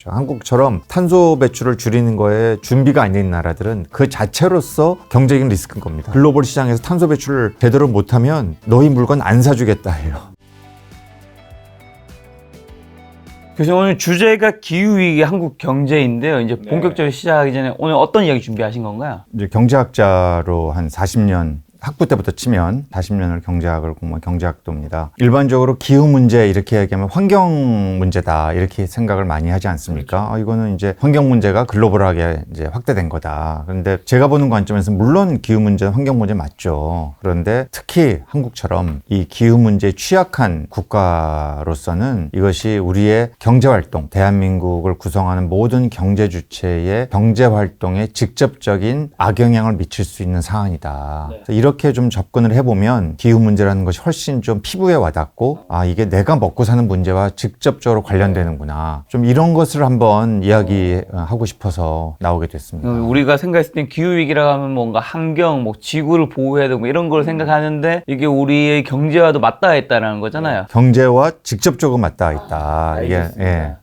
한국처럼 탄소 배출을 줄이는 거에 준비가 안 된 나라들은 그 자체로서 경제적인 리스크인 겁니다. 글로벌 시장에서 탄소 배출을 제대로 못하면 너희 물건 안 사주겠다 해요. 그래서 오늘 주제가 기후위기 한국 경제인데요. 이제 본격적으로 시작하기 전에 오늘 어떤 이야기 준비하신 건가요? 이제 경제학자로 한 40년 학부 때부터 치면 40년을 경제학을 공부한 경제학도입니다. 일반적으로 기후 문제 이렇게 얘기하면 환경 문제다 이렇게 생각을 많이 하지 않습니까? 이거는 이제 환경 문제가 글로벌하게 이제 확대된 거다. 그런데 제가 보는 관점에서 물론 기후 문제, 환경 문제 맞죠. 그런데 특히 한국처럼 이 기후 문제에 취약한 국가로서는 이것이 우리의 경제 활동, 대한민국을 구성하는 모든 경제 주체의 경제 활동에 직접적인 악영향을 미칠 수 있는 사안이다. 이렇게 좀 접근을 해보면 기후 문제라는 것이 훨씬 좀 피부에 와닿고 이게 내가 먹고 사는 문제와 직접적으로 관련되는구나. 좀 이런 것을 한번 이야기하고 싶어서 나오게 됐습니다. 우리가 생각했을 땐 기후위기라고 하면 뭔가 환경, 뭐 지구를 보호해야 되고 이런 걸 생각하는데 이게 우리의 경제와도 맞닿아 있다는 거잖아요. 경제와 직접적으로 맞닿아 있다. 이게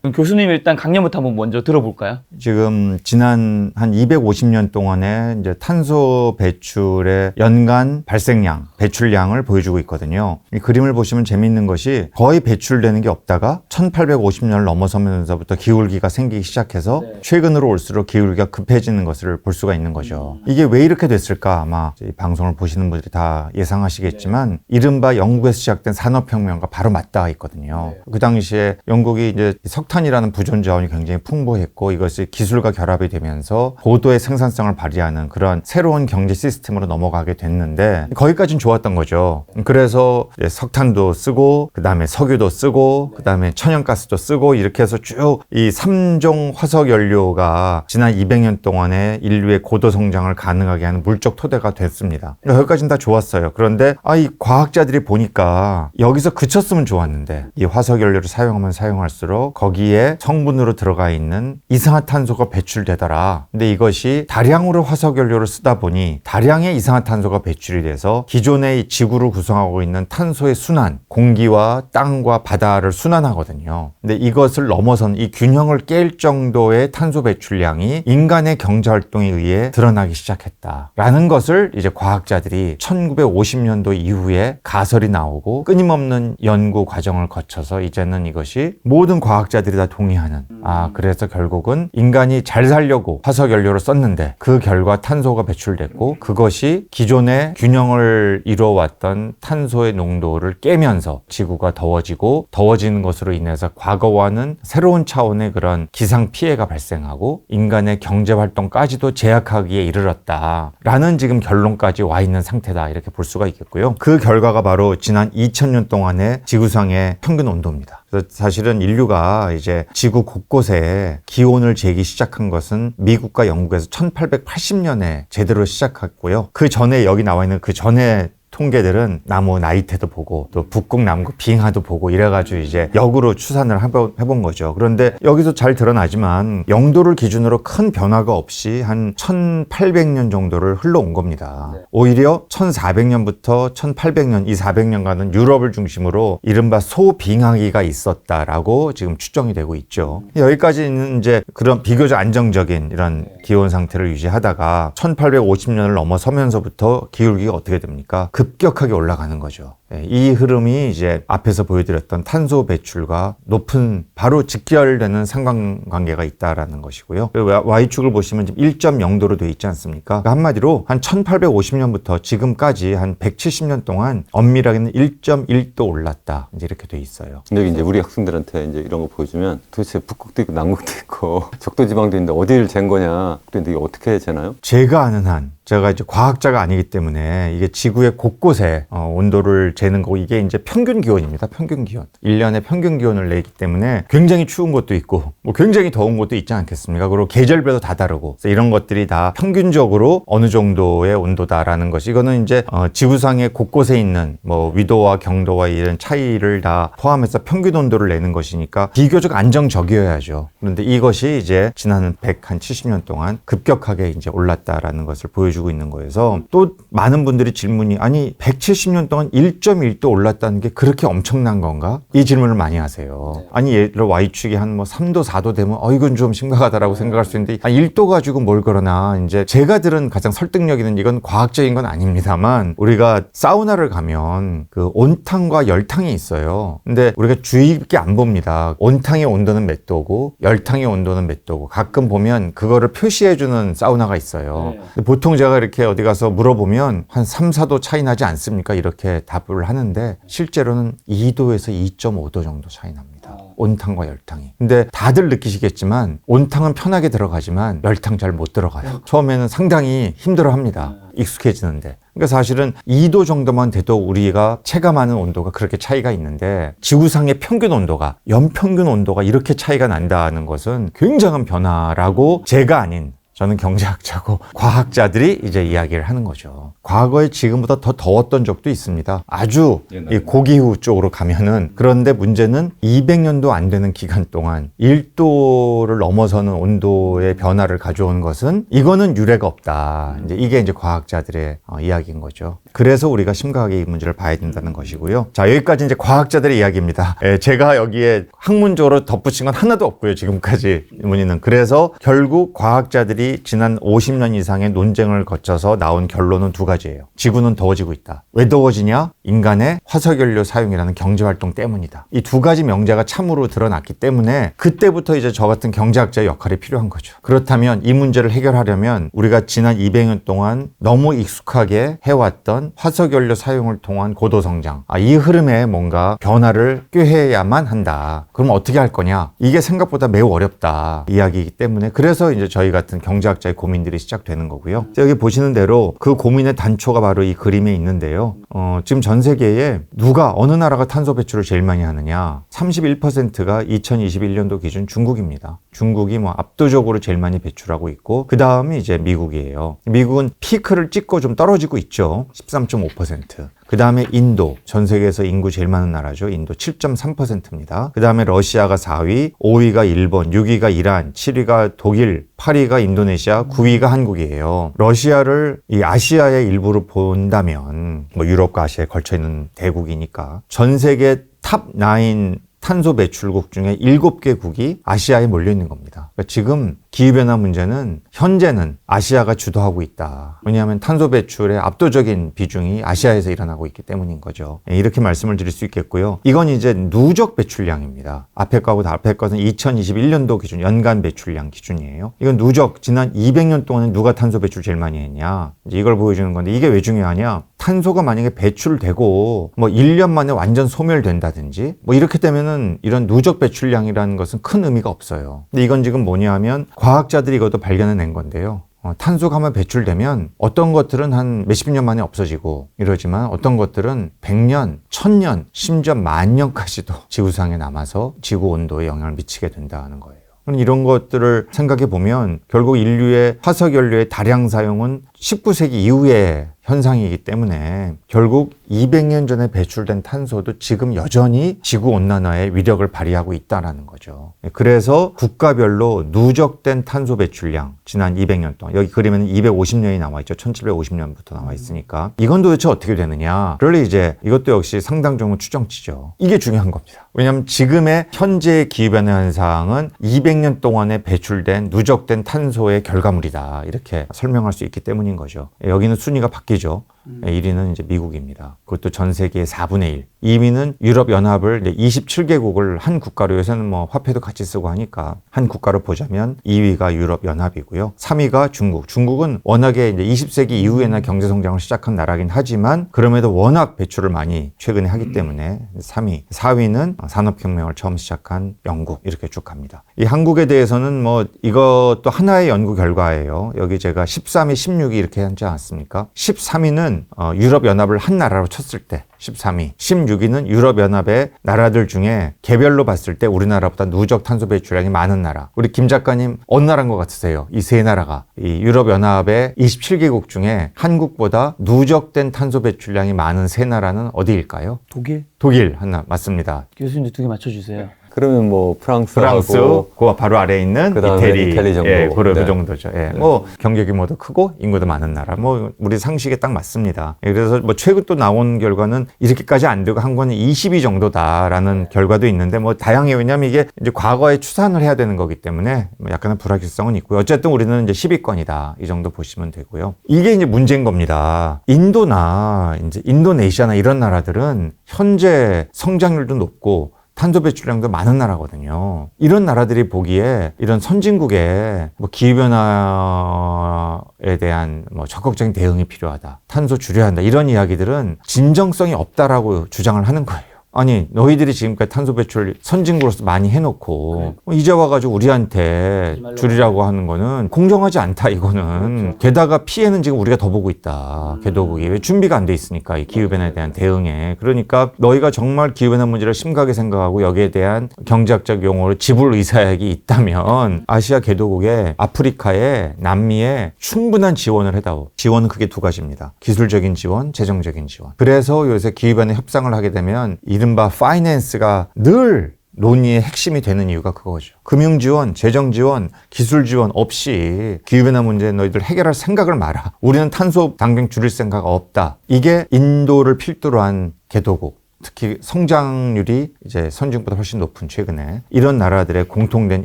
그럼 교수님 일단 강연부터 한번 먼저 들어볼까요? 지금 지난 한 250년 동안의 이제 탄소 배출의 연간 발생량, 배출량을 보여주고 있거든요. 이 그림을 보시면 재미있는 것이 거의 배출되는 게 없다가 1850년을 넘어서면서부터 기울기가 생기기 시작해서 최근으로 올수록 기울기가 급해지는 것을 볼 수가 있는 거죠. 이게 왜 이렇게 됐을까? 아마 이 방송을 보시는 분들이 다 예상하시겠지만 이른바 영국에서 시작된 산업혁명과 바로 맞닿아 있거든요. 그 당시에 영국이 이제 석탄이라는 부존 자원이 굉장히 풍부했고 이것이 기술과 결합이 되면서 고도의 생산성을 발휘하는 그런 새로운 경제 시스템으로 넘어가게 됐는데 거기까지는 좋았던 거죠. 그래서 석탄도 쓰고 그다음에 석유도 쓰고 그다음에 천연가스도 쓰고 이렇게 해서 쭉 이 3종 화석 연료가 지난 200년 동안에 인류의 고도 성장을 가능하게 하는 물적 토대가 됐습니다. 여기까지는 다 좋았어요. 그런데 이 과학자들이 보니까 여기서 그쳤으면 좋았는데 이 화석 연료를 사용하면 사용할수록 거기에 성분으로 들어가 있는 이산화탄소가 배출되더라. 근데 이것이 다량으로 화석 연료를 쓰다 보니 다량의 이산화탄소가 배출이 돼서 기존의 이 지구를 구성하고 있는 탄소의 순환, 공기와 땅과 바다를 순환하거든요. 근데 이것을 넘어선 이 균형을 깰 정도의 탄소 배출량이 인간의 경제 활동에 의해 드러나기 시작했다라는 것을 이제 과학자들이 1950년도 이후에 가설이 나오고 끊임없는 연구 과정을 거쳐서 이제는 이것이 모든 과학자들이 다 동의하는 그래서 결국은 인간이 잘 살려고 화석 연료를 썼는데 그 결과 탄소가 배출됐고 그것이 기존의 균형을 이루어왔던 탄소의 농도를 깨면서 지구가 더워지고 더워지는 것으로 인해서 과거와는 새로운 차원의 그런 기상 피해가 발생하고 인간의 경제 활동까지도 제약하기에 이르렀다라는 지금 결론까지 와 있는 상태다 이렇게 볼 수가 있겠고요. 그 결과가 바로 지난 2000년 동안의 지구상의 평균 온도입니다. 그래서 사실은 인류가 이제 지구 곳곳에 기온을 재기 시작한 것은 미국과 영국에서 1880년에 제대로 시작했고요. 그 전에 여기 나와 있는 그 전에 통계들은 나무 나이테도 보고 또 북극 남극 빙하도 보고 이래가지고 이제 역으로 추산을 해본 거죠. 그런데 여기서 잘 드러나지만 영도를 기준으로 큰 변화가 없이 한 1800년 정도를 흘러온 겁니다. 오히려 1400년부터 1800년 이 400년간은 유럽을 중심으로 이른바 소빙하기가 있었다라고 지금 추정이 되고 있죠. 여기까지는 이제 그런 비교적 안정적인 이런 기온 상태를 유지하다가 1850년을 넘어서면서부터 기울기가 어떻게 됩니까? 급격하게 올라가는 거죠. 이 흐름이 이제 앞에서 보여드렸던 탄소 배출과 높은 바로 직결되는 상관관계가 있다라는 것이고요. Y축을 보시면 지금 1.0도로 되어 있지 않습니까? 그러니까 한마디로 한 1850년부터 지금까지 한 170년 동안 엄밀하게는 1.1도 올랐다. 이제 이렇게 되어 있어요. 근데 이제 우리 학생들한테 이제 이런 거 보여주면 도대체 북극도 있고 남극도 있고 적도지방도 있는데 어디를 잰 거냐? 근데 이게 어떻게 재나요? 제가 아는 한 제가 이제 과학자가 아니기 때문에 이게 지구의 곳곳에 온도를 재는 거고 이게 이제 평균 기온입니다. 평균 기온. 1년의 평균 기온을 내기 때문에 굉장히 추운 곳도 있고 뭐 굉장히 더운 곳도 있지 않겠습니까? 그리고 계절별로 다 다르고 그래서 이런 것들이 다 평균적으로 어느 정도의 온도다라는 것이 이거는 이제 지구상의 곳곳에 있는 뭐 위도와 경도와 이런 차이를 다 포함해서 평균 온도를 내는 것이니까 비교적 안정적이어야죠. 그런데 이것이 이제 지난 170년 동안 급격하게 이제 올랐다라는 것을 보여주고 있는 거여서 또 많은 분들이 질문이 아니 170년 동안 1. 1.1도 올랐다는 게 그렇게 엄청난 건가? 이 질문을 많이 하세요. 아니 예를 들어 Y축이 한 뭐 3도 4도 되면 이건 좀 심각하다라고 생각할 수 있는데 1도 가지고 뭘 그러나 이제 제가 들은 가장 설득력 있는 이건 과학적인 건 아닙니다만 우리가 사우나를 가면 그 온탕과 열탕이 있어요. 근데 우리가 주의 깊게 안 봅니다. 온탕의 온도는 몇 도고 열탕의 온도는 몇 도고 가끔 보면 그거를 표시해주는 사우나가 있어요. 근데 보통 제가 이렇게 어디 가서 물어보면 한 3, 4도 차이 나지 않습니까? 이렇게 답을 하는데 실제로는 2도에서 2.5도 정도 차이 납니다. 온탕과 열탕이. 근데 다들 느끼시겠지만 온탕은 편하게 들어가지만 열탕 잘 못 들어가요. 처음에는 상당히 힘들어합니다. 익숙해지는데. 그러니까 사실은 2도 정도만 돼도 우리가 체감하는 온도가 그렇게 차이가 있는데 지구상의 평균 온도가 연평균 온도가 이렇게 차이가 난다는 것은 굉장한 변화라고 제가 아닌 저는 경제학자고 과학자들이 이제 이야기를 하는 거죠. 과거에 지금보다 더 더웠던 적도 있습니다. 아주 이 고기후 쪽으로 가면은 그런데 문제는 200년도 안 되는 기간 동안 1도를 넘어서는 온도의 변화를 가져온 것은 이거는 유례가 없다. 이게 이제 과학자들의 이야기인 거죠. 그래서 우리가 심각하게 이 문제를 봐야 된다는 것이고요. 자, 여기까지 이제 과학자들의 이야기입니다. 제가 여기에 학문적으로 덧붙인 건 하나도 없고요. 지금까지 문의는. 그래서 결국 과학자들이 지난 50년 이상의 논쟁을 거쳐서 나온 결론은 두 가지예요. 지구는 더워지고 있다. 왜 더워지냐? 인간의 화석연료 사용이라는 경제활동 때문이다. 이 두 가지 명제가 참으로 드러났기 때문에 그때부터 이제 저 같은 경제학자의 역할이 필요한 거죠. 그렇다면 이 문제를 해결하려면 우리가 지난 200년 동안 너무 익숙하게 해왔던 화석연료 사용을 통한 고도성장, 이 흐름에 뭔가 변화를 꾀해야만 한다. 그럼 어떻게 할 거냐? 이게 생각보다 매우 어렵다 이야기이기 때문에 그래서 이제 저희 같은 경제학자의 고민들이 시작되는 거고요. 여기 보시는 대로 그 고민의 단초가 바로 이 그림에 있는데요. 지금 전 세계에 누가 어느 나라가 탄소 배출을 제일 많이 하느냐? 31%가 2021년도 기준 중국입니다. 중국이 뭐 압도적으로 제일 많이 배출하고 있고 그 다음이 이제 미국이에요. 미국은 피크를 찍고 좀 떨어지고 있죠. 13.5%. 그 다음에 인도, 전 세계에서 인구 제일 많은 나라죠. 인도 7.3%입니다. 그 다음에 러시아가 4위, 5위가 일본, 6위가 이란, 7위가 독일, 8위가 인도네시아, 9위가 한국이에요. 러시아를 이 아시아의 일부로 본다면 뭐 유럽과 아시아에 걸쳐 있는 대국이니까 전 세계 탑 9 탄소 배출국 중에 7개국이 아시아에 몰려 있는 겁니다. 그러니까 지금 기후변화 문제는 현재는 아시아가 주도하고 있다. 왜냐하면 탄소 배출의 압도적인 비중이 아시아에서 일어나고 있기 때문인 거죠. 이렇게 말씀을 드릴 수 있겠고요. 이건 이제 누적 배출량입니다. 앞에 거하고 앞에 것은 2021년도 기준 연간 배출량 기준이에요. 이건 누적 지난 200년 동안에 누가 탄소 배출 제일 많이 했냐. 이제 이걸 보여주는 건데 이게 왜 중요하냐. 탄소가 만약에 배출되고 뭐 1년 만에 완전 소멸된다든지 뭐 이렇게 되면은 이런 누적 배출량이라는 것은 큰 의미가 없어요. 근데 이건 지금 뭐냐 하면 과학자들이 이것도 발견해낸 건데요. 탄소가 한번 배출되면 어떤 것들은 한 몇십 년 만에 없어지고 이러지만 어떤 것들은 100년, 1000년, 심지어 10,000년까지도 지구상에 남아서 지구 온도에 영향을 미치게 된다는 거예요. 이런 것들을 생각해 보면 결국 인류의 화석연료의 다량 사용은 19세기 이후의 현상이기 때문에 결국 200년 전에 배출된 탄소도 지금 여전히 지구온난화의 위력을 발휘하고 있다는 거죠. 그래서 국가별로 누적된 탄소 배출량 지난 200년 동안 여기 그림에는 250년이 나와 있죠. 1750년부터 나와 있으니까 이건 도대체 어떻게 되느냐를 이제 이것도 역시 상당 정도 추정치죠. 이게 중요한 겁니다. 왜냐하면 지금의 현재의 기후변화 현상은 200년 동안에 배출된 누적된 탄소의 결과물이다. 이렇게 설명할 수 있기 때문인 거죠. 여기는 순위가 바뀌죠. 1위는 이제 미국입니다. 그것도 전 세계의 4분의 1. 2위는 유럽연합을 27개국을 한 국가로 요새는 뭐 화폐도 같이 쓰고 하니까 한 국가로 보자면 2위가 유럽연합이고요. 3위가 중국. 중국은 워낙에 이제 20세기 이후에나 경제성장을 시작한 나라긴 하지만 그럼에도 워낙 배출을 많이 최근에 하기 때문에 3위. 4위는 산업혁명을 처음 시작한 영국 이렇게 쭉 갑니다. 이 한국에 대해서는 뭐 이것도 하나의 연구 결과예요. 여기 제가 13위, 16위 이렇게 하지 않았습니까? 13위는 유럽연합을 한 나라로 쳤을 때 13위, 16위는 유럽연합의 나라들 중에 개별로 봤을 때 우리나라보다 누적 탄소 배출량이 많은 나라. 우리 김 작가님 어느 나라인 것 같으세요? 이 세 나라가 이 유럽연합의 27개국 중에 한국보다 누적된 탄소 배출량이 많은 세 나라는 어디일까요? 독일? 독일 하나 맞습니다. 교수님도 두 개 맞춰주세요. 그러면 뭐 프랑스, 프랑스하고 그 바로 아래에 있는 그다음에 이태리, 이태리 정도. 예, 그 네. 정도죠. 예, 뭐 경제 규모도 크고 인구도 많은 나라, 뭐 우리 상식에 딱 맞습니다. 예, 그래서 뭐 최근 또 나온 결과는 이렇게까지 안 되고 한국은 20위 정도다라는 결과도 있는데 뭐 다양해요. 왜냐하면 이게 이제 과거에 추산을 해야 되는 거기 때문에 뭐 약간의 불확실성은 있고요. 어쨌든 우리는 이제 10위권이다 이 정도 보시면 되고요. 이게 이제 문제인 겁니다. 인도나 이제 인도네시아나 이런 나라들은 현재 성장률도 높고 탄소 배출량도 많은 나라거든요. 이런 나라들이 보기에 이런 선진국의 뭐 기후변화에 대한 뭐 적극적인 대응이 필요하다. 탄소 줄여야 한다. 이런 이야기들은 진정성이 없다라고 주장을 하는 거예요. 아니 너희들이 지금까지 탄소 배출 선진국으로서 많이 해놓고 이제 와가지고 우리한테 줄이라고 하는 거는 공정하지 않다 이거는. 그렇죠. 게다가 피해는 지금 우리가 더 보고 있다. 개도국이 왜 준비가 안 돼 있으니까 이 기후변화에 대한 대응에. 그러니까 너희가 정말 기후변화 문제를 심각하게 생각하고 여기에 대한 경제학적 용어로 지불 의사액이 있다면 아시아 개도국에 아프리카에 남미에 충분한 지원을 해다오. 지원은 크게 두 가지입니다. 기술적인 지원, 재정적인 지원. 그래서 요새 기후변화 협상을 하게 되면 이른바 파이낸스가 늘 논의의 핵심이 되는 이유가 그거죠. 금융지원, 재정지원, 기술지원 없이 기후변화 문제 너희들 해결할 생각을 마라. 우리는 탄소 당장 줄일 생각 없다. 이게 인도를 필두로 한 개도국. 특히 성장률이 이제 선진국보다 훨씬 높은 최근에 이런 나라들의 공통된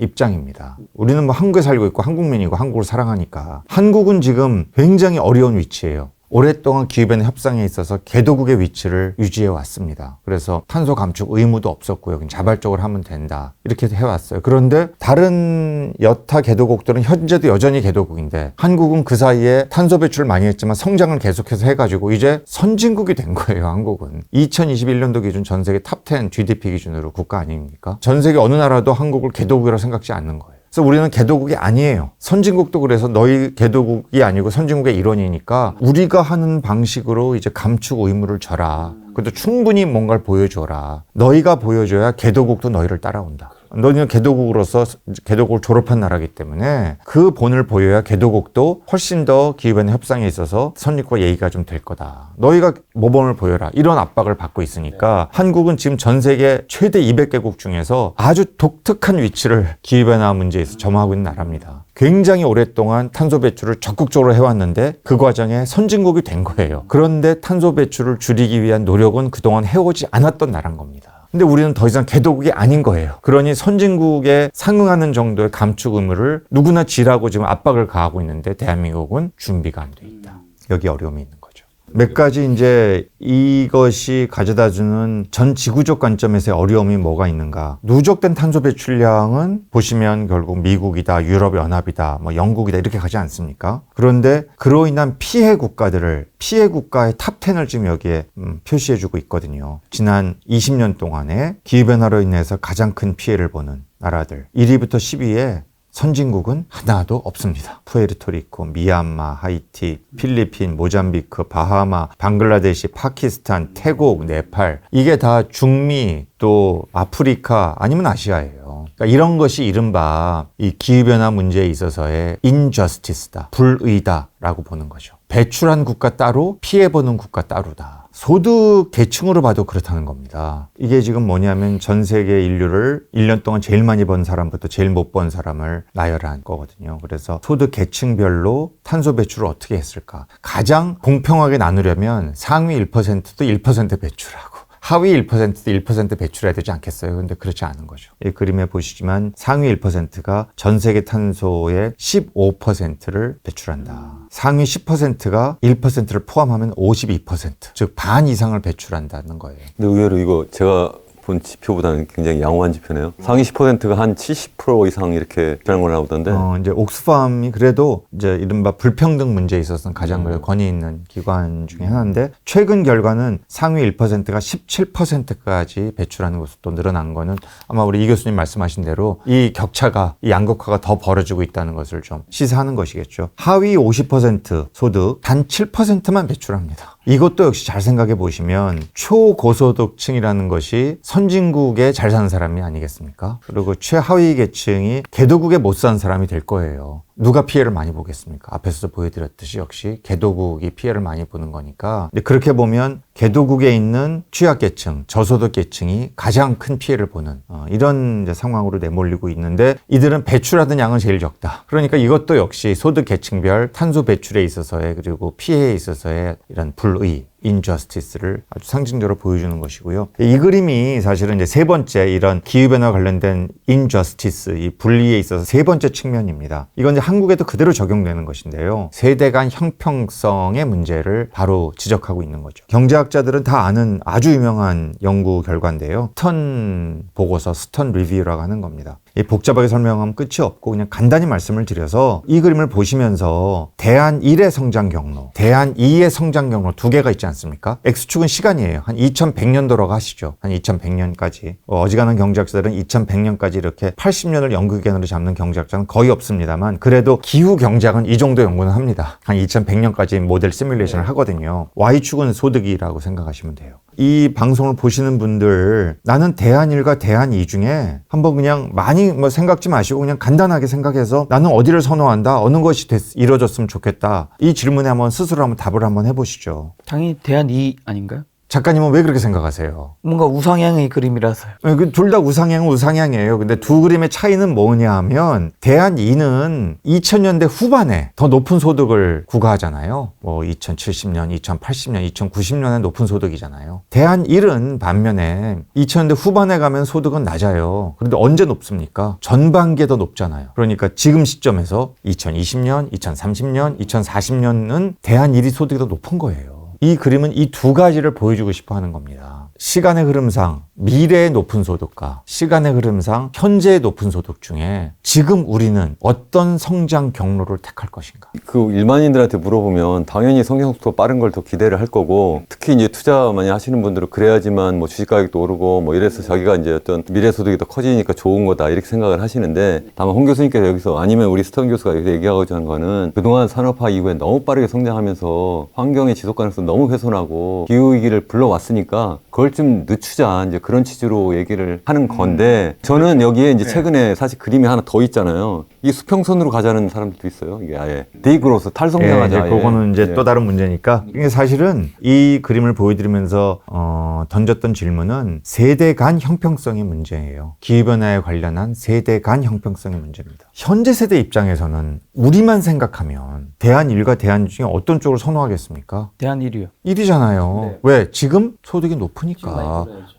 입장입니다. 우리는 뭐 한국에 살고 있고 한국민이고 한국을 사랑하니까. 한국은 지금 굉장히 어려운 위치예요. 오랫동안 기후변화 협상에 있어서 개도국의 위치를 유지해 왔습니다. 그래서 탄소 감축 의무도 없었고요. 그냥 자발적으로 하면 된다. 이렇게 해왔어요. 그런데 다른 여타 개도국들은 현재도 여전히 개도국인데 한국은 그 사이에 탄소 배출을 많이 했지만 성장을 계속해서 해가지고 이제 선진국이 된 거예요. 한국은. 2021년도 기준 전 세계 탑10 GDP 기준으로 국가 아닙니까? 전 세계 어느 나라도 한국을 개도국이라고 생각지 않는 거예요. 그래서 우리는 개도국이 아니에요. 선진국도 그래서 너희 개도국이 아니고 선진국의 일원이니까 우리가 하는 방식으로 이제 감축 의무를 져라. 그래도 충분히 뭔가를 보여줘라. 너희가 보여줘야 개도국도 너희를 따라온다. 너희는 개도국으로서 개도국을 졸업한 나라이기 때문에 그 본을 보여야 개도국도 훨씬 더 기후변화 협상에 있어서 선진국과 얘기가 좀 될 거다. 너희가 모범을 보여라. 이런 압박을 받고 있으니까 한국은 지금 전 세계 최대 200개국 중에서 아주 독특한 위치를 기후변화 문제에서 점하고 있는 나라입니다. 굉장히 오랫동안 탄소 배출을 적극적으로 해왔는데 그 과정에 선진국이 된 거예요. 그런데 탄소 배출을 줄이기 위한 노력은 그동안 해오지 않았던 나라인 겁니다. 근데 우리는 더 이상 개도국이 아닌 거예요. 그러니 선진국에 상응하는 정도의 감축 의무를 누구나 지라고 지금 압박을 가하고 있는데 대한민국은 준비가 안 돼 있다. 여기 어려움이 있는 거죠. 몇 가지 이제 이것이 가져다주는 전 지구적 관점에서의 어려움이 뭐가 있는가. 누적된 탄소 배출량은 보시면 결국 미국이다, 유럽연합이다, 뭐 영국이다 이렇게 가지 않습니까? 그런데 그로 인한 피해 국가의 탑10을 지금 여기에 표시해주고 있거든요. 지난 20년 동안에 기후변화로 인해서 가장 큰 피해를 보는 나라들 1위부터 10위에 선진국은 하나도 없습니다. 푸에르토리코, 미얀마, 하이티, 필리핀, 모잠비크, 바하마, 방글라데시, 파키스탄, 태국, 네팔 이게 다 중미 또 아프리카 아니면 아시아예요. 그러니까 이런 것이 이른바 이 기후변화 문제에 있어서의 인저스티스다, 불의다라고 보는 거죠. 배출한 국가 따로 피해보는 국가 따로다. 소득 계층으로 봐도 그렇다는 겁니다. 이게 지금 뭐냐면 전 세계 인류를 1년 동안 제일 많이 번 사람부터 제일 못 번 사람을 나열한 거거든요. 그래서 소득 계층별로 탄소 배출을 어떻게 했을까? 가장 공평하게 나누려면 상위 1%도 1% 배출하고 하위 1%도 1% 배출해야 되지 않겠어요? 근데 그렇지 않은 거죠. 이 그림에 보시지만 상위 1%가 전 세계 탄소의 15%를 배출한다. 상위 10%가 1%를 포함하면 52%, 즉 반 이상을 배출한다는 거예요. 근데 의외로 이거 제가 본 지표보다는 굉장히 양호한 지표네요. 상위 10%가 한 70% 이상 이렇게 배출한 걸 나오던데. 이제 옥스팜이 그래도 이제 이른바 불평등 문제에 있어서는 가장 그래도 권위 있는 기관 중에 하나인데 최근 결과는 상위 1%가 17%까지 배출하는 것으로 또 늘어난 거는 아마 우리 이 교수님 말씀하신 대로 이 격차가 이 양극화가 더 벌어지고 있다는 것을 좀 시사하는 것이겠죠. 하위 50% 소득 단 7%만 배출합니다. 이것도 역시 잘 생각해 보시면 초고소득층이라는 것이 선진국에 잘 사는 사람이 아니겠습니까? 그리고 최하위 계층이 개도국에 못 사는 사람이 될 거예요. 누가 피해를 많이 보겠습니까? 앞에서 보여드렸듯이 역시 개도국이 피해를 많이 보는 거니까. 근데 그렇게 보면 개도국에 있는 취약계층, 저소득계층이 가장 큰 피해를 보는 이런 이제 상황으로 내몰리고 있는데 이들은 배출하던 양은 제일 적다. 그러니까 이것도 역시 소득계층별 탄소 배출에 있어서의 그리고 피해에 있어서의 이런 불의, injustice를 아주 상징적으로 보여주는 것이고요. 이 그림이 사실은 이제 세 번째 이런 기후변화 관련된 injustice, 이 불리에 있어서 세 번째 측면입니다. 이건 이제 한국에도 그대로 적용되는 것인데요. 세대 간 형평성의 문제를 바로 지적하고 있는 거죠. 경제학자들은 다 아는 아주 유명한 연구 결과인데요. 스턴 보고서, 스턴 리뷰라고 하는 겁니다. 복잡하게 설명하면 끝이 없고 그냥 간단히 말씀을 드려서 이 그림을 보시면서 대안 1의 성장 경로, 대안 2의 성장 경로 두 개가 있지 않습니까? X축은 시간이에요. 한 2100년도라고 하시죠. 한 2100년까지. 어지간한 경제학자들은 2100년까지 이렇게 80년을 연구기간으로 잡는 경제학자는 거의 없습니다만 그래도 기후 경제학은 이 정도 연구는 합니다. 한 2100년까지 모델 시뮬레이션을 하거든요. Y축은 소득이라고 생각하시면 돼요. 이 방송을 보시는 분들 나는 대안 1과 대안 2 중에 한번 그냥 많이 생각지 마시고 그냥 간단하게 생각해서 나는 어디를 선호한다, 어느 것이 이루어졌으면 좋겠다, 이 질문에 한번 스스로 한번 답을 한번 해보시죠. 당연히 대안 2 아닌가요? 작가님은 왜 그렇게 생각하세요? 뭔가 우상향의 그림이라서요. 둘 다 우상향은 우상향이에요. 근데 두 그림의 차이는 뭐냐 하면 대안 2는 2000년대 후반에 더 높은 소득을 구가하잖아요. 2070년, 2080년, 2090년에 높은 소득이잖아요. 대안 1은 반면에 2000년대 후반에 가면 소득은 낮아요. 그런데 언제 높습니까? 전반기에 더 높잖아요. 그러니까 지금 시점에서 2020년, 2030년, 2040년은 대안 1이 소득이 더 높은 거예요. 이 그림은 이 두 가지를 보여주고 싶어 하는 겁니다. 시간의 흐름상 미래의 높은 소득과 시간의 흐름상 현재의 높은 소득 중에 지금 우리는 어떤 성장 경로를 택할 것인가? 그 일반인들한테 물어보면 당연히 성장 속도가 빠른 걸 더 기대를 할 거고, 특히 이제 투자 많이 하시는 분들은 그래야지만 뭐 주식 가격도 오르고 뭐 이래서 자기가 이제 어떤 미래 소득이 더 커지니까 좋은 거다 이렇게 생각을 하시는데, 다만 홍 교수님께서 여기서 아니면 우리 스턴 교수가 여기서 얘기하고자 하는 거는 그동안 산업화 이후에 너무 빠르게 성장하면서 환경의 지속 가능성 너무 훼손하고 기후위기를 불러왔으니까 그걸 좀 늦추자, 이제 그런 취지로 얘기를 하는 건데, 저는 여기에 이제 최근에 사실 그림이 하나 더 있잖아요. 이 수평선으로 가자는 사람들도 있어요. 이게 아예 디그로스 탈성장하자. 그거는 이제 또 다른 문제니까. 이게 사실은 이 그림을 보여드리면서 던졌던 질문은 세대 간 형평성의 문제예요. 기후변화에 관련한 세대 간 형평성의 문제입니다. 현재 세대 입장에서는 우리만 생각하면 대안 1과 대안 중에 어떤 쪽을 선호하겠습니까? 대안 1이요. 1이잖아요. 네. 왜? 지금 소득이 높으니까.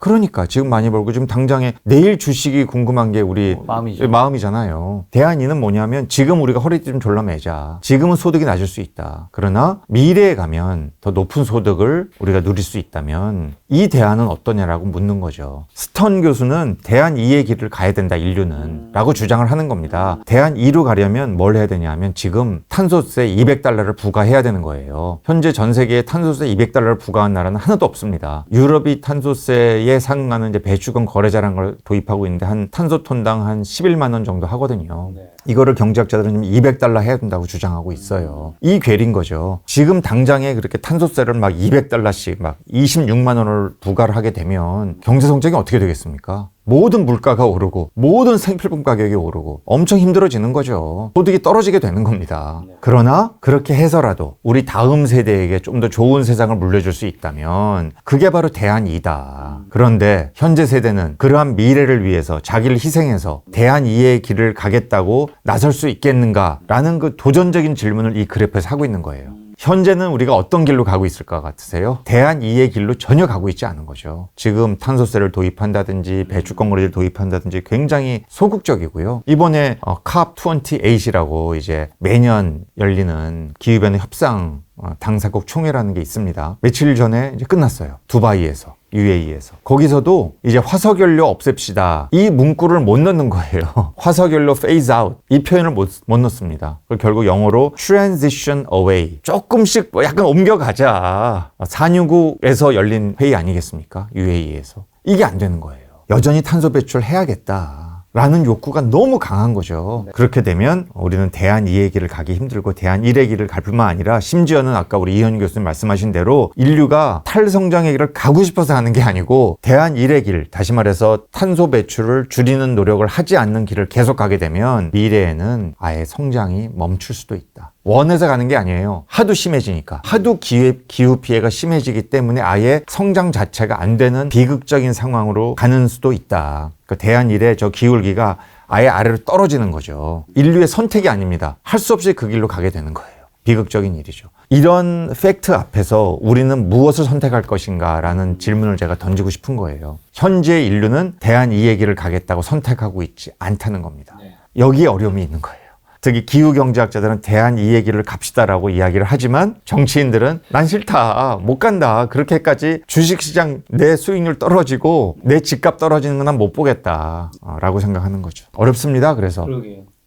그러니까 지금 많이 벌고 지금 당장에 내일 주식이 궁금한 게 우리 마음이죠. 마음이잖아요. 대안 2는 뭐냐면 지금 우리가 허리띠 좀 졸라매자. 지금은 소득이 낮을 수 있다. 그러나 미래에 가면 더 높은 소득을 우리가 누릴 수 있다면 이 대안은 어떠냐라고 묻는 거죠. 스턴 교수는 대안 2의 길을 가야 된다, 인류는 라고 주장을 하는 겁니다. 대안 2로 가려면 뭘 해야 되냐 하면 지금 탄소세 200달러를 부과해야 되는 거예요. 현재 전 세계에 탄소세 200달러를 부과한 나라는 하나도 없습니다. 유럽이 탄소세에 상응하는 이제 배출권 거래자라는 걸 도입하고 있는데 한 탄소 톤당 한 11만 원 정도 하거든요. 이거를 경제학자들은 200달러 해야 된다고 주장하고 있어요. 이 괴리인 거죠. 지금 당장에 그렇게 탄소세를 막 200달러씩 막 26만 원을 부과를 하게 되면 경제 성장이 어떻게 되겠습니까? 모든 물가가 오르고 모든 생필품 가격이 오르고 엄청 힘들어지는 거죠. 소득이 떨어지게 되는 겁니다. 그러나 그렇게 해서라도 우리 다음 세대에게 좀 더 좋은 세상을 물려줄 수 있다면 그게 바로 대안 2다. 그런데 현재 세대는 그러한 미래를 위해서 자기를 희생해서 대안 2의 길을 가겠다고 나설 수 있겠는가라는 그 도전적인 질문을 이 그래프에서 하고 있는 거예요. 현재는 우리가 어떤 길로 가고 있을 것 같으세요? 대안 2의 길로 전혀 가고 있지 않은 거죠. 지금 탄소세를 도입한다든지 배출권 거래를 도입한다든지 굉장히 소극적이고요. 이번에 COP28이라고 이제 매년 열리는 기후변화 협상 당사국 총회라는 게 있습니다. 며칠 전에 이제 끝났어요. 두바이에서. UAE에서. 거기서도 이제 화석연료 없앱시다. 이 문구를 못 넣는 거예요. 화석연료 phase out. 이 표현을 못 넣습니다. 결국 영어로 transition away. 조금씩 약간 옮겨가자. 469에서 열린 회의 아니겠습니까? UAE에서. 이게 안 되는 거예요. 여전히 탄소 배출 해야겠다. 라는 욕구가 너무 강한 거죠. 그렇게 되면 우리는 대한 2의 길을 가기 힘들고 대한 1의 길을 갈 뿐만 아니라 심지어는 아까 우리 이현 교수님 말씀하신 대로 인류가 탈성장의 길을 가고 싶어서 하는 게 아니고 대한 1의 길, 다시 말해서 탄소 배출을 줄이는 노력을 하지 않는 길을 계속 가게 되면 미래에는 아예 성장이 멈출 수도 있다. 원해서 가는 게 아니에요. 하도 심해지니까. 하도 기후 피해가 심해지기 때문에 아예 성장 자체가 안 되는 비극적인 상황으로 가는 수도 있다. 그 대한 1의 저 기울기가 아예 아래로 떨어지는 거죠. 인류의 선택이 아닙니다. 할 수 없이 그 길로 가게 되는 거예요. 비극적인 일이죠. 이런 팩트 앞에서 우리는 무엇을 선택할 것인가라는 질문을 제가 던지고 싶은 거예요. 현재 인류는 대한 2의 길을 가겠다고 선택하고 있지 않다는 겁니다. 여기에 어려움이 있는 거예요. 특히 기후경제학자들은 대한 2의 길을 갑시다라고 이야기를 하지만 정치인들은 난 싫다, 못 간다, 그렇게까지 주식시장 내 수익률 떨어지고 내 집값 떨어지는 건 난 못 보겠다 라고 생각하는 거죠. 어렵습니다.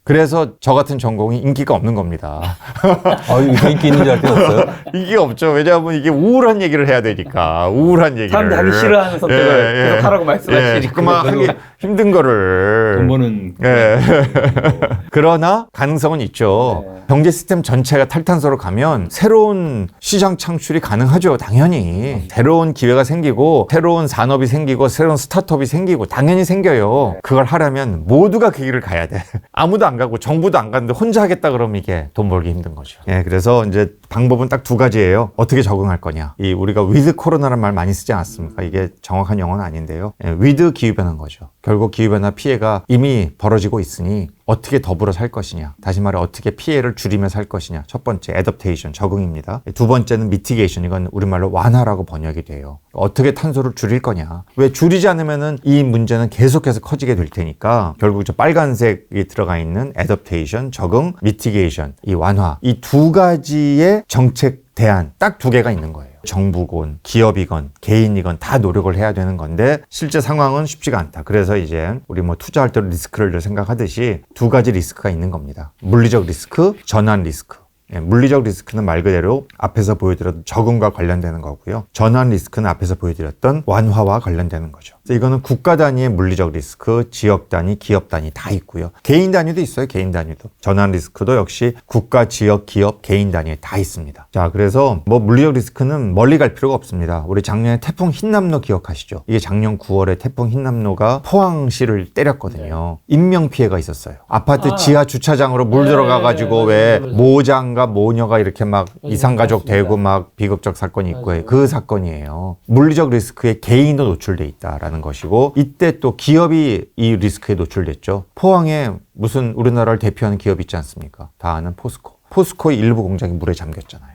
그래서 저 같은 전공이 인기가 없는 겁니다. 이거 인기 있는 줄 알 때는 없어요? 인기가 없죠. 왜냐하면 이게 우울한 얘기를 해야 되니까. 우울한 얘기를. 사람들이 하기 싫어하는 선택을 계속 하라고 말씀하시니까. 그만 하기 힘든 거를. 돈 버는. 그러나 가능성은 있죠. 경제 시스템 전체가 탈탄소로 가면 새로운 시장 창출이 가능하죠. 당연히. 새로운 기회가 생기고 새로운 산업이 생기고 새로운 스타트업이 생기고 당연히 생겨요. 그걸 하려면 모두가 그 길을 가야 돼. 아무도 안 가고 정부도 안 가는데 혼자 하겠다 그러면 이게 돈 벌기 힘든 거죠. 그래서 이제 방법은 딱 두 가지예요. 어떻게 적응할 거냐. 우리가 위드 코로나라는 말 많이 쓰지 않았습니까? 이게 정확한 영어는 아닌데요. 위드 기후변화인 거죠. 결국 기후변화 피해가 이미 벌어지고 있으니 어떻게 더불어 살 것이냐. 다시 말해 어떻게 피해를 줄이며 살 것이냐. 첫 번째 애더프테이션, 적응입니다. 두 번째는 미티게이션, 이건 우리말로 완화라고 번역이 돼요. 어떻게 탄소를 줄일 거냐. 왜 줄이지 않으면은 이 문제는 계속해서 커지게 될 테니까 결국 저 빨간색이 들어가 있는 애더프테이션, 적응, 미티게이션, 이 완화, 이 두 가지의 정책 대안 딱 두 개가 있는 거예요. 정부건 기업이건 개인이건 다 노력을 해야 되는 건데 실제 상황은 쉽지가 않다. 그래서 이제 우리 투자할 때 리스크를 생각하듯이 두 가지 리스크가 있는 겁니다. 물리적 리스크, 전환 리스크. 물리적 리스크는 말 그대로 앞에서 보여드렸던 적응과 관련되는 거고요. 전환 리스크는 앞에서 보여드렸던 완화와 관련되는 거죠. 이거는 국가 단위의 물리적 리스크, 지역 단위, 기업 단위 다 있고요. 개인 단위도 있어요. 개인 단위도. 전환 리스크도 역시 국가, 지역, 기업, 개인 단위에 다 있습니다. 자, 그래서 물리적 리스크는 멀리 갈 필요가 없습니다. 우리 작년에 태풍 흰남노 기억하시죠? 이게 작년 9월에 태풍 흰남노가 포항시를 때렸거든요. 인명피해가 있었어요. 아파트 지하 주차장으로 물 들어가가지고 왜 모장과 모녀가 이렇게 막 이상가족 되고 막 비극적 사건이 있고 그 사건이에요. 물리적 리스크에 개인도 노출돼 있다라는 것이고 이때 또 기업이 이 리스크에 노출됐죠. 포항에 무슨 우리나라를 대표하는 기업 있지 않습니까? 다 아는 포스코. 포스코의 일부 공장이 물에 잠겼잖아요.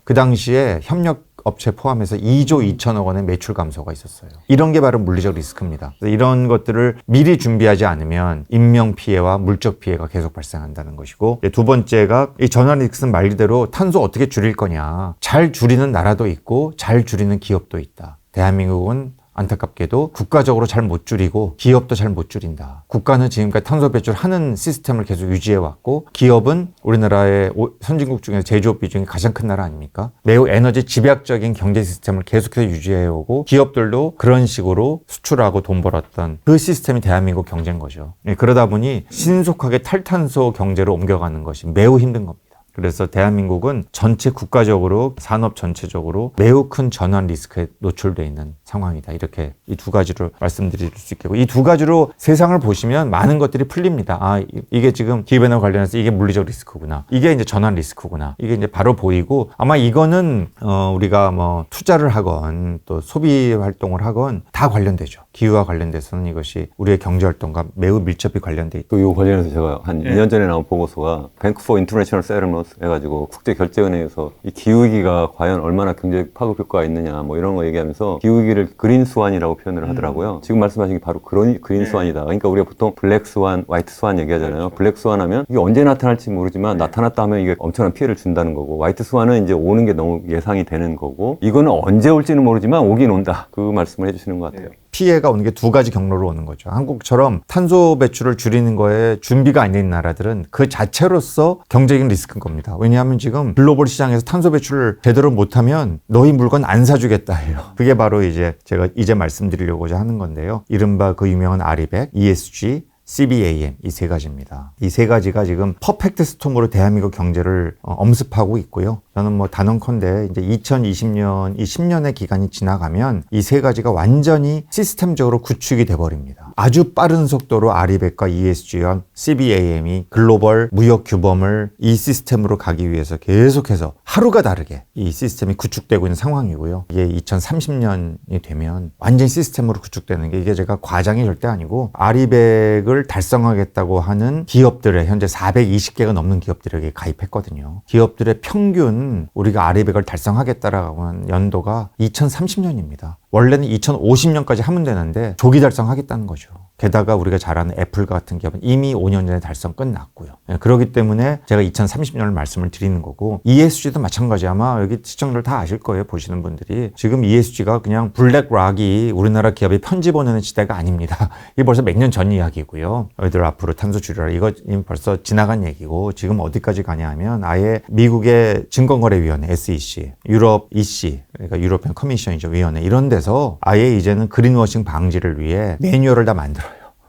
그 당시에 협력 업체 포함해서 2조 2천억 원의 매출 감소가 있었어요. 이런 게 바로 물리적 리스크입니다. 그래서 이런 것들을 미리 준비하지 않으면 인명피해와 물적 피해가 계속 발생한다는 것이고 두 번째가 이 전환 리스크는 말 그대로 탄소 어떻게 줄일 거냐. 잘 줄이는 나라도 있고 잘 줄이는 기업도 있다. 대한민국은 안타깝게도 국가적으로 잘 못 줄이고 기업도 잘 못 줄인다. 국가는 지금까지 탄소 배출하는 시스템을 계속 유지해왔고 기업은 우리나라의 선진국 중에서 제조업 비중이 가장 큰 나라 아닙니까? 매우 에너지 집약적인 경제 시스템을 계속해서 유지해오고 기업들도 그런 식으로 수출하고 돈 벌었던 그 시스템이 대한민국 경제인 거죠. 그러다 보니 신속하게 탈탄소 경제로 옮겨가는 것이 매우 힘든 겁니다. 그래서 대한민국은 전체 국가적으로 산업 전체적으로 매우 큰 전환 리스크에 노출되어 있는 상황이다. 이렇게 이 두 가지로 말씀드릴 수 있겠고 이 두 가지로 세상을 보시면 많은 것들이 풀립니다. 아, 이게 지금 기후변화 관련해서 이게 물리적 리스크구나. 이게 이제 전환 리스크구나. 이게 이제 바로 보이고 아마 이거는 우리가 투자를 하건 또 소비 활동을 하건 다 관련되죠. 기후와 관련돼서는 이것이 우리의 경제 활동과 매우 밀접히 관련돼 있고. 또 이 관련해서 제가 한 2년 전에 나온 보고서가 Bank for International Settlements 해가지고 국제결제은행에서 이 기후위기가 과연 얼마나 경제 파급 효과가 있느냐 이런 거 얘기하면서 기후위기를 그린 스완이라고 표현을 하더라고요. 지금 말씀하신 게 바로 그런 그린 스완이다. 그러니까 우리가 보통 블랙 스완, 화이트 스완 얘기하잖아요. 블랙 스완 하면 이게 언제 나타날지 모르지만 나타났다 하면 이게 엄청난 피해를 준다는 거고 화이트 스완은 이제 오는 게 너무 예상이 되는 거고 이거는 언제 올지는 모르지만 오긴 온다. 그 말씀을 해주시는 것 같아요. 피해가 오는 게 두 가지 경로로 오는 거죠. 한국처럼 탄소 배출을 줄이는 거에 준비가 안 된 나라들은 그 자체로서 경제적인 리스크인 겁니다. 왜냐하면 지금 글로벌 시장에서 탄소 배출을 제대로 못하면 너희 물건 안 사주겠다 해요. 그게 바로 이제 제가 이제 말씀드리려고자 하는 건데요. 이른바 그 유명한 아리백, ESG, CBAM 이 세 가지입니다. 이 세 가지가 지금 퍼펙트 스톰으로 대한민국 경제를 엄습하고 있고요. 저는 뭐 단언컨대 이제 2020년 이 10년의 기간이 지나가면 이 세 가지가 완전히 시스템적으로 구축이 돼버립니다. 아주 빠른 속도로 아리백과 ESG와 CBAM이 글로벌 무역 규범을 이 시스템으로 가기 위해서 계속해서 하루가 다르게 이 시스템이 구축되고 있는 상황이고요. 이게 2030년이 되면 완전히 시스템으로 구축되는 게, 이게 제가 과장이 절대 아니고 아리백을 달성하겠다고 하는 기업들의 현재 420개가 넘는 기업들에게 가입했거든요. 기업들의 평균 우리가 아리백을 달성하겠다라고 하는 연도가 2030년입니다. 원래는 2050년까지 하면 되는데 조기 달성하겠다는 거죠. 게다가 우리가 잘 아는 애플 같은 기업은 이미 5년 전에 달성 끝났고요. 그렇기 때문에 제가 2030년을 말씀을 드리는 거고, ESG도 마찬가지. 아마 여기 시청자들 다 아실 거예요, 보시는 분들이. 지금 ESG가 그냥 블랙락이 우리나라 기업이 편지 보내는 시대가 아닙니다. 이게 벌써 몇 년 전 이야기고요. 너희들 앞으로 탄소 줄여라, 이거 이미 벌써 지나간 얘기고, 지금 어디까지 가냐 하면 아예 미국의 증권거래위원회 SEC, 유럽 EC, 그러니까 유로피언 커미션이죠, 위원회, 이런 데서 아예 이제는 그린워싱 방지를 위해 매뉴얼을 다 만들어요.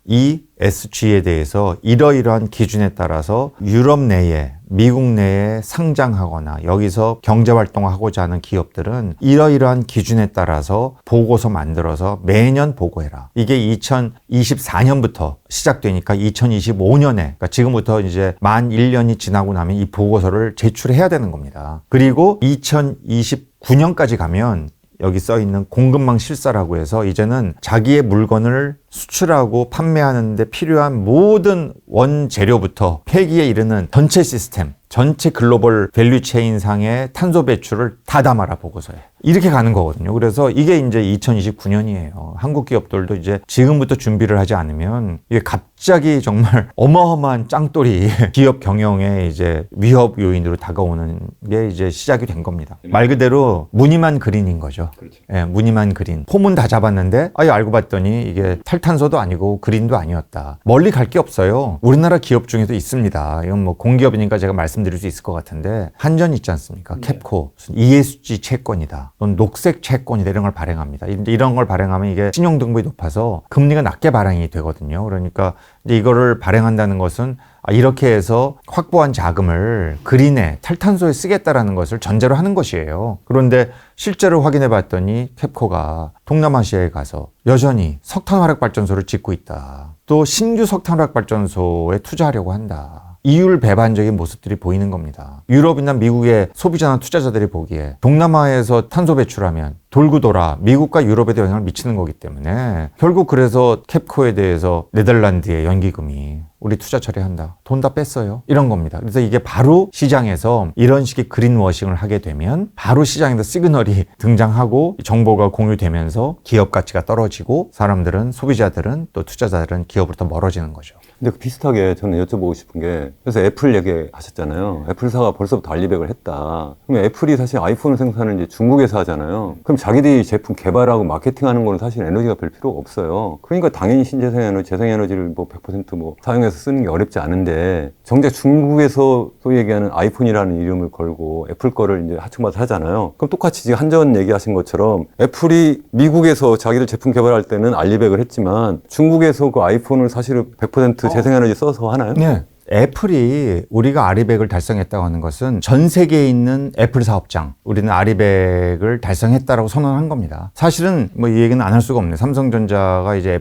이 ESG에 대해서 이러이러한 기준에 따라서 유럽 내에, 미국 내에 상장하거나 여기서 경제활동을 하고자 하는 기업들은 이러이러한 기준에 따라서 보고서 만들어서 매년 보고해라. 이게 2024년부터 시작되니까 2025년에, 그러니까 지금부터 이제 만 1년이 지나고 나면 이 보고서를 제출해야 되는 겁니다. 그리고 2029년까지 가면 여기 써 있는 공급망 실사라고 해서 이제는 자기의 물건을 수출하고 판매하는데 필요한 모든 원재료부터 폐기에 이르는 전체 시스템, 전체 글로벌 밸류 체인 상의 탄소 배출을 다 담아라 보고서에. 이렇게 가는 거거든요. 그래서 이게 이제 2029년이에요. 한국 기업들도 이제 지금부터 준비를 하지 않으면 이게 갑자기 정말 어마어마한 짱돌이 기업 경영에 이제 위협 요인으로 다가오는 게 이제 시작이 된 겁니다. 말 그대로 무늬만 그린인 거죠. 그렇죠. 예, 무늬만 그린. 폼은 다 잡았는데 알고 봤더니 이게 탈탄소도 아니고 그린도 아니었다. 멀리 갈 게 없어요. 우리나라 기업 중에도 있습니다. 이건 뭐 공기업이니까 제가 말씀드릴 수 있을 것 같은데, 한전 있지 않습니까? 캡코. 무슨 ESG 채권이다, 또는 녹색 채권이다, 이런 걸 발행합니다. 이런 걸 발행하면 이게 신용등급이 높아서 금리가 낮게 발행이 되거든요. 그러니까 이제 이거를 발행한다는 것은 이렇게 해서 확보한 자금을 그린에, 탈탄소에 쓰겠다라는 것을 전제로 하는 것이에요. 그런데 실제로 확인해 봤더니 캡코가 동남아시아에 가서 여전히 석탄 화력 발전소를 짓고 있다. 또 신규 석탄 화력 발전소에 투자하려고 한다. 이율배반적인 모습들이 보이는 겁니다. 유럽이나 미국의 소비자나 투자자들이 보기에 동남아에서 탄소 배출하면 돌고 돌아 미국과 유럽에도 영향을 미치는 거기 때문에, 결국 그래서 캡코에 대해서 네덜란드의 연기금이 우리 투자 처리한다, 돈 다 뺐어요, 이런 겁니다. 그래서 이게 바로 시장에서 이런 식의 그린워싱을 하게 되면 바로 시장에서 시그널이 등장하고 정보가 공유되면서 기업 가치가 떨어지고 사람들은, 소비자들은, 또 투자자들은 기업으로부터 멀어지는 거죠. 근데 비슷하게 저는 여쭤보고 싶은 게, 그래서 애플 얘기하셨잖아요. 애플사가 벌써부터 알리백을 했다. 그럼 애플이 사실 아이폰을 생산하는 이제 중국에서 하잖아요. 그럼 자기들이 제품 개발하고 마케팅하는 거는 사실 에너지가 별 필요가 없어요. 그러니까 당연히 신재생에너지, 재생에너지를 뭐 100% 뭐 사용해서 쓰는 게 어렵지 않은데, 정작 중국에서 소위 얘기하는 아이폰이라는 이름을 걸고 애플 거를 이제 하청받아 하잖아요. 그럼 똑같이 지금 한전 얘기하신 것처럼 애플이 미국에서 자기들 제품 개발할 때는 알리백을 했지만 중국에서 그 아이폰을 사실은 100% 재생에너지 써서 하나요? 네. 애플이 우리가 아리백을 달성했다고 하는 것은 전 세계에 있는 애플 사업장, 우리는 아리백을 달성했다라고 선언한 겁니다. 사실은 뭐 이 얘기는 안 할 수가 없네요. 삼성전자가 이제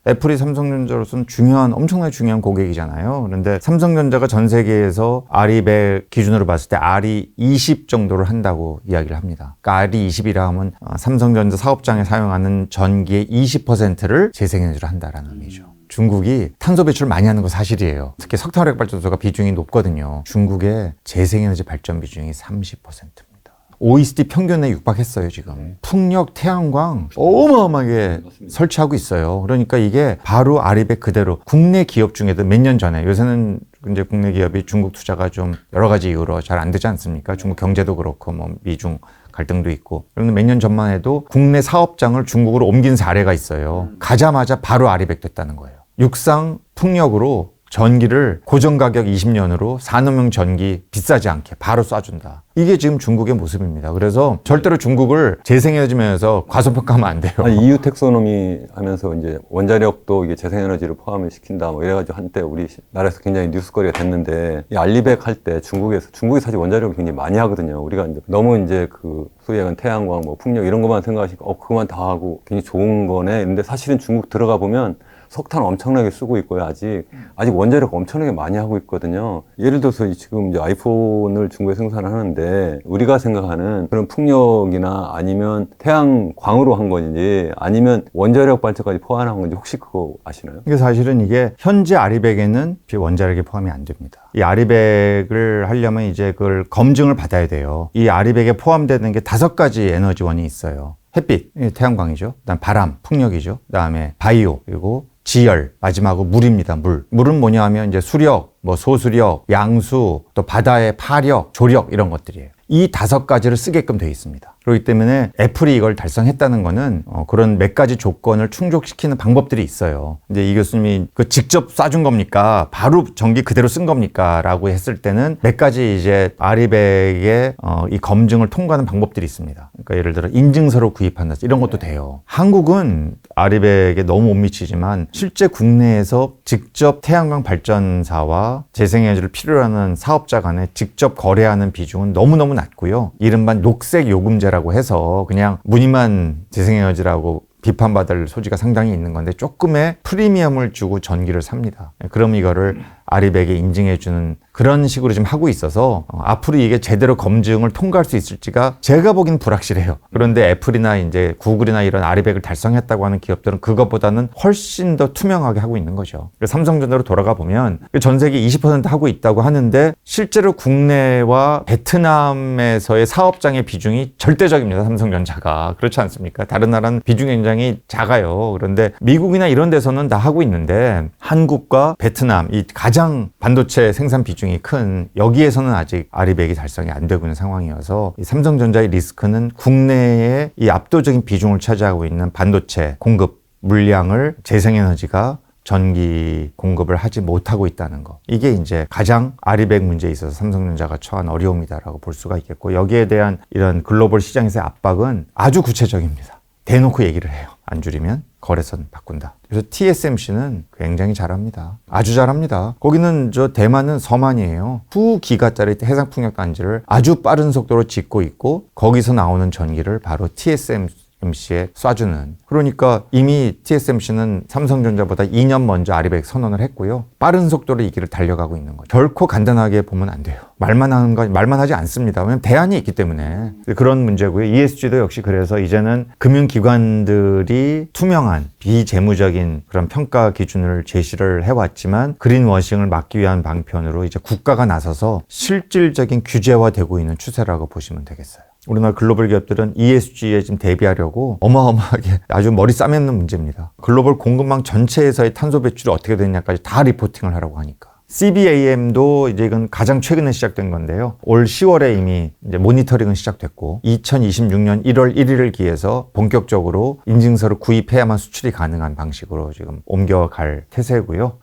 애플이 삼성전자로서는 엄청나게 중요한 고객이잖아요. 그런데 삼성전자가 전 세계에서 아리백 기준으로 봤을 때 RE20 정도를 한다고 이야기를 합니다. 그러니까 RE20이라 하면 삼성전자 사업장에 사용하는 전기의 20%를 재생에너지로 한다라는 의미죠. 중국이 탄소 배출 많이 하는 거 사실이에요. 특히 석탄화력 발전소가 비중이 높거든요. 중국의 재생에너지 발전 비중이 30%입니다. OECD 평균에 육박했어요, 지금. 풍력, 태양광 어마어마하게 설치하고 있어요. 그러니까 이게 바로 아리백 그대로 국내 기업 중에도 몇 년 전에, 요새는 이제 국내 기업이 중국 투자가 좀 여러 가지 이유로 잘 안 되지 않습니까? 중국 경제도 그렇고 뭐 미중 갈등도 있고. 그런데 몇 년 전만 해도 국내 사업장을 중국으로 옮긴 사례가 있어요. 가자마자 바로 아리백 됐다는 거예요. 육상 풍력으로 전기를 고정가격 20년으로 산업용 전기 비싸지 않게 바로 쏴준다. 이게 지금 중국의 모습입니다. 그래서 절대로 중국을 재생에너지면서 과소평가하면 안 돼요. 아니, EU 텍소노미 하면서 이제 원자력도 이게 재생에너지를 포함을 시킨다 뭐 이래가지고 한때 우리 나라에서 굉장히 뉴스거리가 됐는데 이 알리백 할 때 중국이 사실 원자력을 굉장히 많이 하거든요. 우리가 이제 너무 이제 그 소위 얘기하는 태양광 뭐 풍력 이런 것만 생각하시니까 그것만 다 하고 굉장히 좋은 거네. 근데 사실은 중국 들어가 보면 석탄 엄청나게 쓰고 있고요. 아직 원자력 엄청나게 많이 하고 있거든요. 예를 들어서 지금 이제 아이폰을 중국에 생산을 하는데 우리가 생각하는 그런 풍력이나 아니면 태양광으로 한 건지 아니면 원자력 발전까지 포함한 건지 혹시 그거 아시나요? 이게 사실은 이게 현재 아리백에는 원자력이 포함이 안 됩니다. 이 아리백을 하려면 이제 그걸 검증을 받아야 돼요. 이 아리백에 포함되는 게 5가지 에너지원이 있어요. 햇빛, 태양광이죠. 그다음 바람, 풍력이죠. 그다음에 바이오, 그리고 지열, 마지막으로 물입니다. 물은 뭐냐 하면 이제 수력, 뭐 소수력, 양수, 또 바다의 파력, 조력 이런 것들이에요. 이 5가지를 쓰게끔 되어 있습니다. 그렇기 때문에 애플이 이걸 달성했다는 거는 그런 몇 가지 조건을 충족시키는 방법들이 있어요. 이제 이 교수님이 그 직접 쏴준 겁니까? 바로 전기 그대로 쓴 겁니까? 라고 했을 때는 몇 가지 이제 아리백의 이 검증을 통과하는 방법들이 있습니다. 그러니까 예를 들어 인증서를 구입한다 이런 것도 돼요. 한국은 아리백에 너무 못 미치지만 실제 국내에서 직접 태양광 발전사와 재생에너지를 필요로 하는 사업자 간에 직접 거래하는 비중은 너무너무 낮고요. 이른바 녹색 요금제라고 해서 그냥 무늬만 재생에너지라고 비판받을 소지가 상당히 있는 건데 조금의 프리미엄을 주고 전기를 삽니다. 그럼 이거를 아리백에 인증해주는 그런 식으로 지금 하고 있어서 앞으로 이게 제대로 검증을 통과할 수 있을지가 제가 보기엔 불확실해요. 그런데 애플이나 이제 구글이나 이런 아리백을 달성했다고 하는 기업들은 그것보다는 훨씬 더 투명하게 하고 있는 거죠. 삼성전자로 돌아가 보면 전 세계 20% 하고 있다고 하는데 실제로 국내와 베트남에서의 사업장의 비중이 절대적입니다. 삼성전자가. 그렇지 않습니까? 다른 나라는 비중이 굉장히 작아요. 그런데 미국이나 이런 데서는 다 하고 있는데 한국과 베트남 이 가장 반도체 생산 비중이 큰 여기에서는 아직 아리백이 달성이 안 되고 있는 상황이어서 이 삼성전자의 리스크는 국내에 이 압도적인 비중을 차지하고 있는 반도체 공급 물량을 재생에너지가 전기 공급을 하지 못하고 있다는 거. 이게 이제 가장 아리백 문제에 있어서 삼성전자가 처한 어려움이다라고 볼 수가 있겠고 여기에 대한 이런 글로벌 시장에서의 압박은 아주 구체적입니다. 대놓고 얘기를 해요. 안 줄이면 거래선 바꾼다. 그래서 TSMC는 굉장히 잘합니다. 아주 잘합니다. 거기는 대만은 서만이에요. 수기가짜리 해상풍력 단지를 아주 빠른 속도로 짓고 있고 거기서 나오는 전기를 바로 TSMC에 쏴주는. 그러니까 이미 TSMC는 삼성전자보다 2년 먼저 아리백 선언을 했고요. 빠른 속도로 이 길을 달려가고 있는 거죠. 결코 간단하게 보면 안 돼요. 말만 하지 않습니다. 왜냐하면 대안이 있기 때문에. 그런 문제고요. ESG도 역시 그래서 이제는 금융기관들이 투명한 비재무적인 그런 평가 기준을 제시를 해왔지만 그린워싱을 막기 위한 방편으로 이제 국가가 나서서 실질적인 규제화되고 있는 추세라고 보시면 되겠어요. 우리나라 글로벌 기업들은 ESG에 지금 대비하려고 어마어마하게 아주 머리 싸매는 문제입니다. 글로벌 공급망 전체에서의 탄소 배출이 어떻게 되느냐까지 다 리포팅을 하라고 하니까. CBAM도 이제 이건 가장 최근에 시작된 건데요. 올 10월에 이미 이제 모니터링은 시작됐고 2026년 1월 1일을 기해서 본격적으로 인증서를 구입해야만 수출이 가능한 방식으로 지금 옮겨갈 태세고요.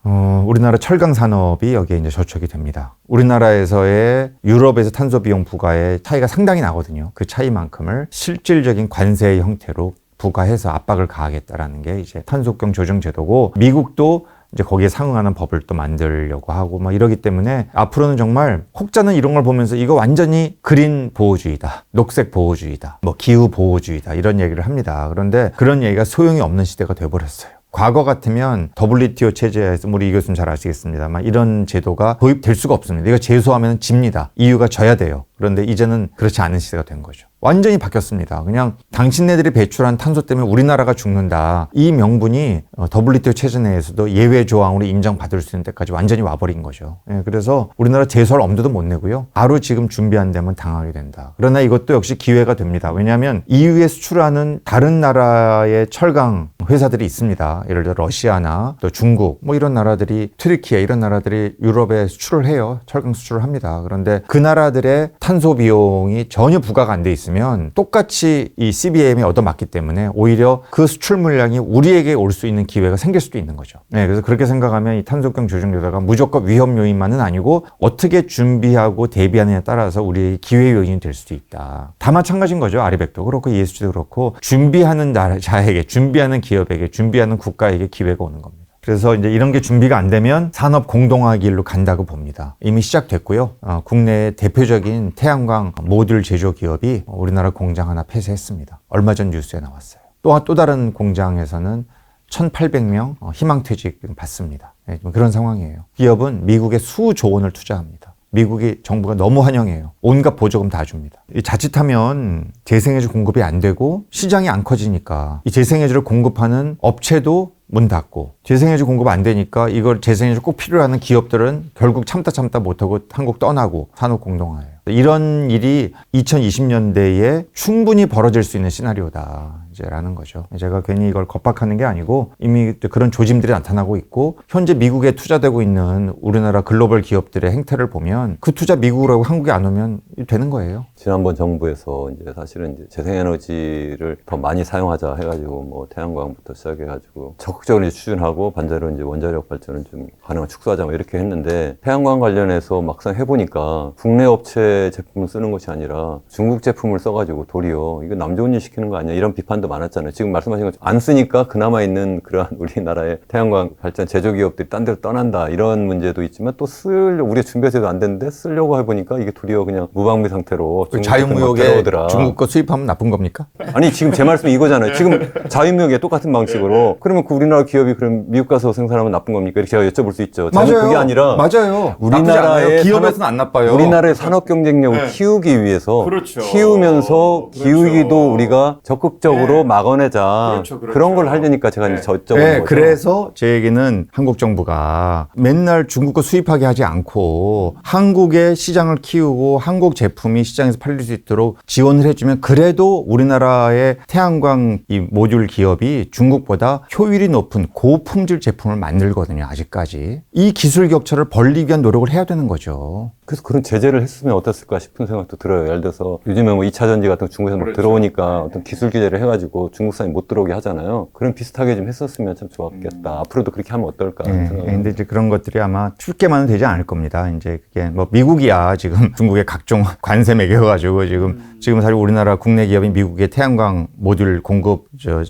우리나라 철강 산업이 여기에 이제 저촉이 됩니다. 우리나라에서의 유럽에서 탄소 비용 부과의 차이가 상당히 나거든요. 그 차이만큼을 실질적인 관세의 형태로 부과해서 압박을 가하겠다라는 게 이제 탄소경 조정 제도고 미국도 이제 거기에 상응하는 법을 또 만들려고 하고 막 이러기 때문에 앞으로는 정말 혹자는 이런 걸 보면서 이거 완전히 그린 보호주의다, 녹색 보호주의다, 뭐 기후 보호주의다 이런 얘기를 합니다. 그런데 그런 얘기가 소용이 없는 시대가 돼버렸어요. 과거 같으면 WTO 체제에서 우리 이 교수님 잘 아시겠습니다만 이런 제도가 도입될 수가 없습니다. 이거 제소하면 집니다. EU가 져야 돼요. 그런데 이제는 그렇지 않은 시대가 된 거죠. 완전히 바뀌었습니다. 그냥 당신네들이 배출한 탄소 때문에 우리나라가 죽는다. 이 명분이 WTO 체제 내에서도 예외 조항으로 인정받을 수 있는 데까지 완전히 와버린 거죠. 그래서 우리나라 제소할 엄두도 못 내고요. 바로 지금 준비 안 되면 당하게 된다. 그러나 이것도 역시 기회가 됩니다. 왜냐하면 EU에 수출하는 다른 나라의 철강 회사들이 있습니다. 예를 들어 러시아나 또 중국 뭐 이런 나라들이 튀르키예 이런 나라들이 유럽에 수출을 해요. 철강 수출을 합니다. 그런데 그 나라들의 탄소 비용이 전혀 부과가 안 돼 있으면 똑같이 이 CBAM에 얻어맞기 때문에 오히려 그 수출 물량이 우리에게 올 수 있는 기회가 생길 수도 있는 거죠. 네, 그래서 그렇게 생각하면 이 탄소경 조정료가 무조건 위험 요인만은 아니고 어떻게 준비하고 대비하느냐에 따라서 우리의 기회 요인이 될 수도 있다. 다 마찬가지인 거죠. 아리백도 그렇고 ESG도 그렇고 준비하는 자에게, 준비하는 기업에게, 준비하는 국가에게 기회가 오는 겁니다. 그래서 이제 이런 게 준비가 안 되면 산업 공동화 길로 간다고 봅니다. 이미 시작됐고요. 국내의 대표적인 태양광 모듈 제조 기업이 우리나라 공장 하나 폐쇄했습니다. 얼마 전 뉴스에 나왔어요. 또 다른 공장에서는 1,800명 희망퇴직 받습니다. 네, 그런 상황이에요. 기업은 미국에 수조 원을 투자합니다. 미국이 정부가 너무 환영해요. 온갖 보조금 다 줍니다. 자칫하면 재생에너지 공급이 안 되고 시장이 안 커지니까 이 재생에너지를 공급하는 업체도 문 닫고 재생에너지 공급 안 되니까 이걸 재생에너지 꼭 필요로 하는 기업들은 결국 참다 못하고 한국 떠나고 산업 공동화예요. 이런 일이 2020년대에 충분히 벌어질 수 있는 시나리오다. 라는 거죠. 제가 괜히 이걸 겁박하는 게 아니고 이미 그런 조짐들이 나타나고 있고 현재 미국에 투자되고 있는 우리나라 글로벌 기업들의 행태를 보면 그 투자 미국으로 하고 한국에 안 오면 되는 거예요. 지난번 정부에서 이제 사실은 이제 재생에너지를 더 많이 사용하자 해가지고 뭐 태양광부터 시작해가지고 적극적으로 이제 추진하고 반대로 이제 원자력 발전은 좀 가능한 축소하자 뭐 이렇게 했는데 태양광 관련해서 막상 해보니까 국내 업체 제품을 쓰는 것이 아니라 중국 제품을 써가지고 도리어 이거 남 좋은 일 시키는 거 아니야 이런 비판도 많았잖아요. 지금 말씀하신 것처럼 안 쓰니까 그나마 있는 그러한 우리나라의 태양광 발전 제조기업들이 딴 데로 떠난다 이런 문제도 있지만 또 우리가 준비해서도 안 됐는데 쓰려고 해보니까 이게 도리어 그냥 무방비 상태로 자유무역에 중국 거 수입하면 나쁜 겁니까? 아니 지금 제 말씀이 이거잖아요. 지금 자유무역에 똑같은 방식으로 그러면 그 우리나라 기업이 그럼 미국 가서 생산하면 나쁜 겁니까? 이렇게 제가 여쭤볼 수 있죠. 저는 그게 아니라 맞아요. 우리나라의 기업에서는 안 나빠요. 우리나라의 산업 경쟁력을 키우기 위해서 그렇죠. 키우면서 기울기도 우리가 적극적으로 막아내자. 그렇죠. 그런 걸 하려니까 제가 이제 여쭤보는 네, 거죠. 그래서 제 얘기는 한국 정부가 맨날 중국 거 수입하게 하지 않고 한국의 시장을 키우고 한국 제품이 시장에서 팔릴 수 있도록 지원을 해주면 그래도 우리나라의 태양광 이 모듈 기업이 중국보다 효율이 높은 고품질 제품을 만들거든요. 아직까지. 이 기술 격차를 벌리기 위한 노력을 해야 되는 거죠. 그래서 그런 제재를 했으면 어땠을까 싶은 생각도 들어요. 예를 들어서 요즘에 뭐 2차 전지 같은 거 중국에서 막 들어오니까 어떤 기술 규제를 해가지고 중국산이 못 들어오게 하잖아요. 그런 비슷하게 좀 했었으면 참 좋았겠다. 앞으로도 그렇게 하면 어떨까 하는 생각을. 근데 이제 그런 것들이 아마 쉽게만은 되지 않을 겁니다. 이제 그게 뭐 미국이야 지금 중국의 각종 관세 매겨가지고 지금 사실 우리나라 국내 기업인 미국의 태양광 모듈 공급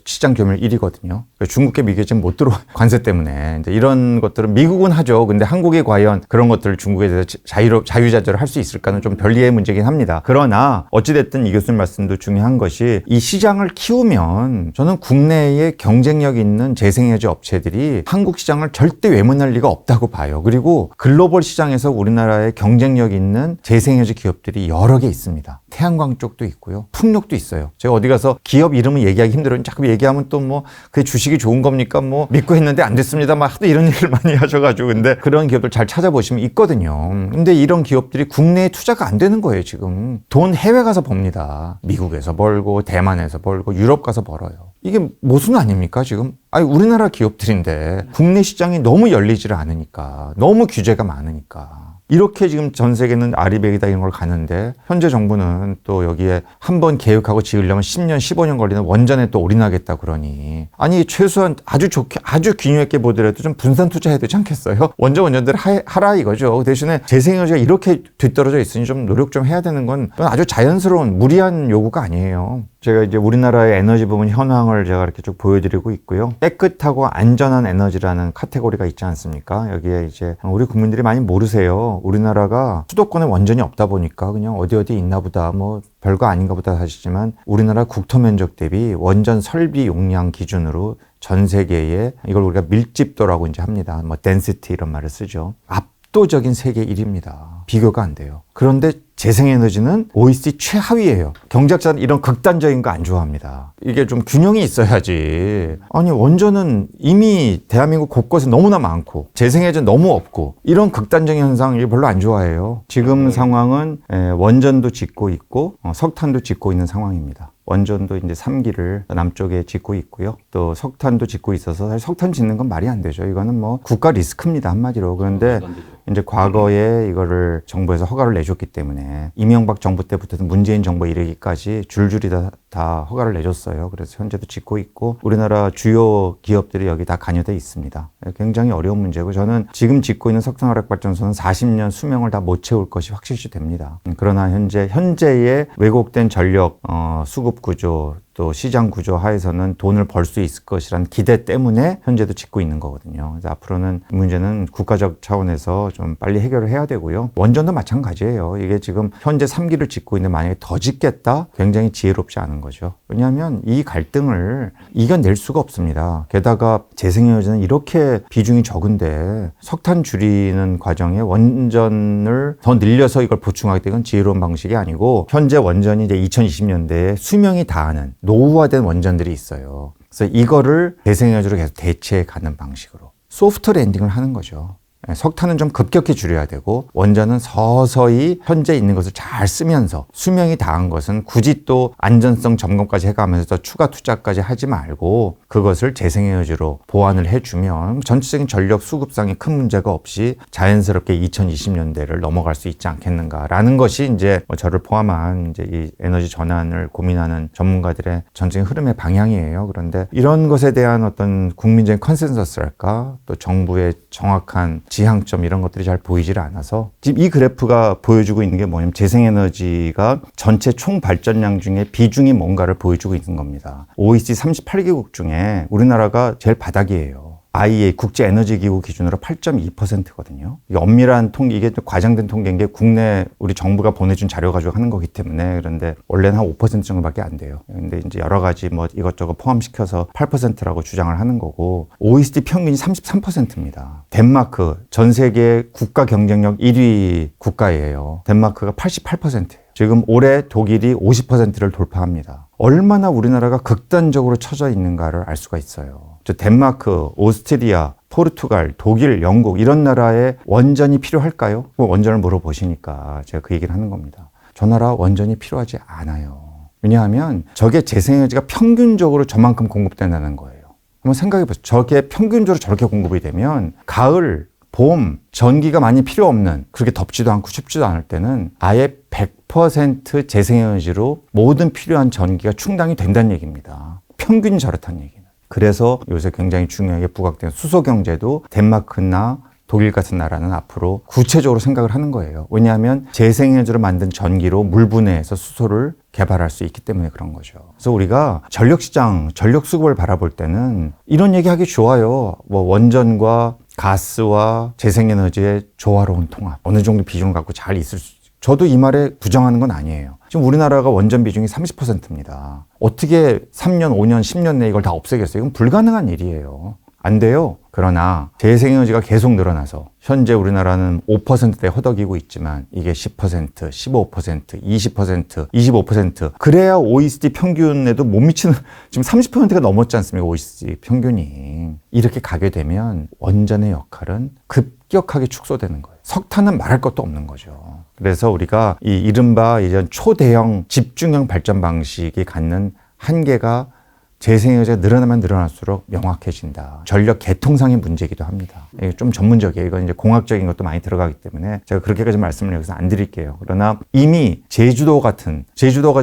시장 규모율 1위거든요. 중국계 미국에 지금 못 들어 관세 때문에 이제 이런 것들은 미국은 하죠. 근데 한국이 과연 그런 것들을 중국에 대해서 자유자재로 할 수 있을까는 좀 별개의 문제긴 합니다. 그러나 어찌됐든 이 교수님 말씀도 중요한 것이 이 시장을 키우면 저는 국내에 경쟁력 있는 재생에너지 업체들이 한국 시장을 절대 외면할 리가 없다고 봐요. 그리고 글로벌 시장에서 우리나라의 경쟁력 있는 재생에너지 기업들이 여러 개 있습니다. 태양광 쪽도 있고요. 풍력도 있어요. 제가 어디 가서 기업 이름을 얘기하기 힘들어요. 자꾸 얘기하면 또 뭐 그게 주식이 좋은 겁니까? 뭐 믿고 했는데 안 됐습니다. 막 하도 이런 얘기를 많이 하셔가지고 근데 그런 기업들 잘 찾아보시면 있거든요. 근데 이런 기업들이 국내에 투자가 안 되는 거예요. 지금 돈 해외 가서 법니다. 미국에서 벌고 대만에서 벌고 유럽 가서 벌어요. 이게 모순 아닙니까 지금? 아니 우리나라 기업들인데 국내 시장이 너무 열리지를 않으니까 너무 규제가 많으니까 이렇게 지금 전 세계는 아리백이다 이런 걸 가는데 현재 정부는 또 여기에 한번 계획하고 지으려면 10년 15년 걸리는 원전에 또 올인하겠다 그러니 아니 최소한 아주 좋게 아주 균형 있게 보더라도 좀 분산 투자해야 되지 않겠어요? 원전들 하라 이거죠. 그 대신에 재생에너지가 이렇게 뒤떨어져 있으니 좀 노력 좀 해야 되는 건 아주 자연스러운 무리한 요구가 아니에요. 제가 이제 우리나라의 에너지 부문 현황을 제가 이렇게 쭉 보여드리고 있고요. 깨끗하고 안전한 에너지라는 카테고리가 있지 않습니까? 여기에 이제 우리 국민들이 많이 모르세요. 우리나라가 수도권에 원전이 없다 보니까 그냥 어디 있나 보다 뭐 별거 아닌가 보다 하시지만 우리나라 국토 면적 대비 원전 설비 용량 기준으로 전 세계에 이걸 우리가 밀집도라고 이제 합니다. 뭐 density 이런 말을 쓰죠. 압도적인 세계 1위입니다. 비교가 안 돼요. 그런데 재생에너지는 OECD 최하위예요. 경제학자는 이런 극단적인 거 안 좋아합니다. 이게 좀 균형이 있어야지. 아니 원전은 이미 대한민국 곳곳에 너무나 많고 재생에너지는 너무 없고 이런 극단적인 현상 별로 안 좋아해요. 지금 상황은 원전도 짓고 있고 석탄도 짓고 있는 상황입니다. 원전도 이제 3기를 남쪽에 짓고 있고요. 또 석탄도 짓고 있어서 사실 석탄 짓는 건 말이 안 되죠. 이거는 뭐 국가 리스크입니다, 한마디로. 그런데 이제 과거에 이거를 정부에서 허가를 내줬기 때문에 이명박 정부 때부터 문재인 정부 이르기까지 줄줄이 다 허가를 내줬어요. 그래서 현재도 짓고 있고 우리나라 주요 기업들이 여기 다 관여돼 있습니다. 굉장히 어려운 문제고 저는 지금 짓고 있는 석탄화력발전소는 40년 수명을 다 못 채울 것이 확실시 됩니다. 그러나 현재의 왜곡된 전력 수급 구조 또 시장 구조 하에서는 돈을 벌 수 있을 것이라는 기대 때문에 현재도 짓고 있는 거거든요. 그래서 앞으로는 이 문제는 국가적 차원에서 좀 빨리 해결을 해야 되고요. 원전도 마찬가지예요. 이게 지금 현재 3기를 짓고 있는데 만약에 더 짓겠다? 굉장히 지혜롭지 않은 거죠. 왜냐하면 이 갈등을 이겨낼 수가 없습니다. 게다가 재생에너지는 이렇게 비중이 적은데 석탄 줄이는 과정에 원전을 더 늘려서 이걸 보충하기 때문에 지혜로운 방식이 아니고 현재 원전이 이제 2020년대에 수명이 다하는 노후화된 원전들이 있어요. 그래서 이거를 재생에너지로 계속 대체해 가는 방식으로 소프트 랜딩을 하는 거죠. 석탄은 좀 급격히 줄여야 되고 원전은 서서히 현재 있는 것을 잘 쓰면서 수명이 다한 것은 굳이 또 안전성 점검까지 해가면서 더 추가 투자까지 하지 말고 그것을 재생에너지로 보완을 해주면 전체적인 전력 수급상에 큰 문제가 없이 자연스럽게 2020년대를 넘어갈 수 있지 않겠는가라는 것이 이제 저를 포함한 이제 이 에너지 전환을 고민하는 전문가들의 전체적인 흐름의 방향이에요. 그런데 이런 것에 대한 어떤 국민적인 컨센서스랄까 또 정부의 정확한 지향점 이런 것들이 잘 보이질 않아서 지금 이 그래프가 보여주고 있는 게 뭐냐면 재생에너지가 전체 총 발전량 중에 비중이 뭔가를 보여주고 있는 겁니다. OECD 38개국 중에 우리나라가 제일 바닥이에요. IEA 국제에너지기구 기준으로 8.2%거든요. 이게 엄밀한 통계, 이게 과장된 통계인 게 국내 우리 정부가 보내준 자료 가지고 하는 거기 때문에 그런데 원래는 한 5% 정도밖에 안 돼요. 근데 이제 여러 가지 뭐 이것저것 포함시켜서 8%라고 주장을 하는 거고 OECD 평균이 33%입니다. 덴마크 전 세계 국가 경쟁력 1위 국가예요. 덴마크가 88%예요. 지금 올해 독일이 50%를 돌파합니다. 얼마나 우리나라가 극단적으로 처져 있는가를 알 수가 있어요. 덴마크, 오스트리아, 포르투갈, 독일, 영국 이런 나라에 원전이 필요할까요? 원전을 물어보시니까 제가 그 얘기를 하는 겁니다. 저 나라 원전이 필요하지 않아요. 왜냐하면 저게 재생에너지가 평균적으로 저만큼 공급된다는 거예요. 한번 생각해 보세요. 저게 평균적으로 저렇게 공급이 되면 가을, 봄, 전기가 많이 필요 없는 그렇게 덥지도 않고 춥지도 않을 때는 아예 100% 재생에너지로 모든 필요한 전기가 충당이 된다는 얘기입니다. 평균이 저렇다는 얘기는. 그래서 요새 굉장히 중요하게 부각된 수소경제도 덴마크나 독일 같은 나라는 앞으로 구체적으로 생각을 하는 거예요. 왜냐하면 재생에너지로 만든 전기로 물 분해해서 수소를 개발할 수 있기 때문에 그런 거죠. 그래서 우리가 전력시장, 전력수급을 바라볼 때는 이런 얘기하기 좋아요. 뭐 원전과 가스와 재생에너지의 조화로운 통합. 어느 정도 비중을 갖고 잘 있을 수 있어요. 저도 이 말에 부정하는 건 아니에요. 지금 우리나라가 원전 비중이 30%입니다. 어떻게 3년, 5년, 10년 내에 이걸 다 없애겠어요? 이건 불가능한 일이에요. 안 돼요. 그러나 재생에너지가 계속 늘어나서 현재 우리나라는 5%대 허덕이고 있지만 이게 10%, 15%, 20%, 25% 그래야 OECD 평균에도 못 미치는 지금 30%가 넘었지 않습니까? OECD 평균이. 이렇게 가게 되면 원전의 역할은 급격하게 축소되는 거예요. 석탄은 말할 것도 없는 거죠. 그래서 우리가 이 이른바 이런 초대형 집중형 발전 방식이 갖는 한계가 재생에너지가 늘어나면 늘어날수록 명확해진다. 전력 계통상의 문제이기도 합니다. 이게 좀 전문적이에요. 이건 이제 공학적인 것도 많이 들어가기 때문에 제가 그렇게까지 말씀을 여기서 안 드릴게요. 그러나 이미 제주도가 지금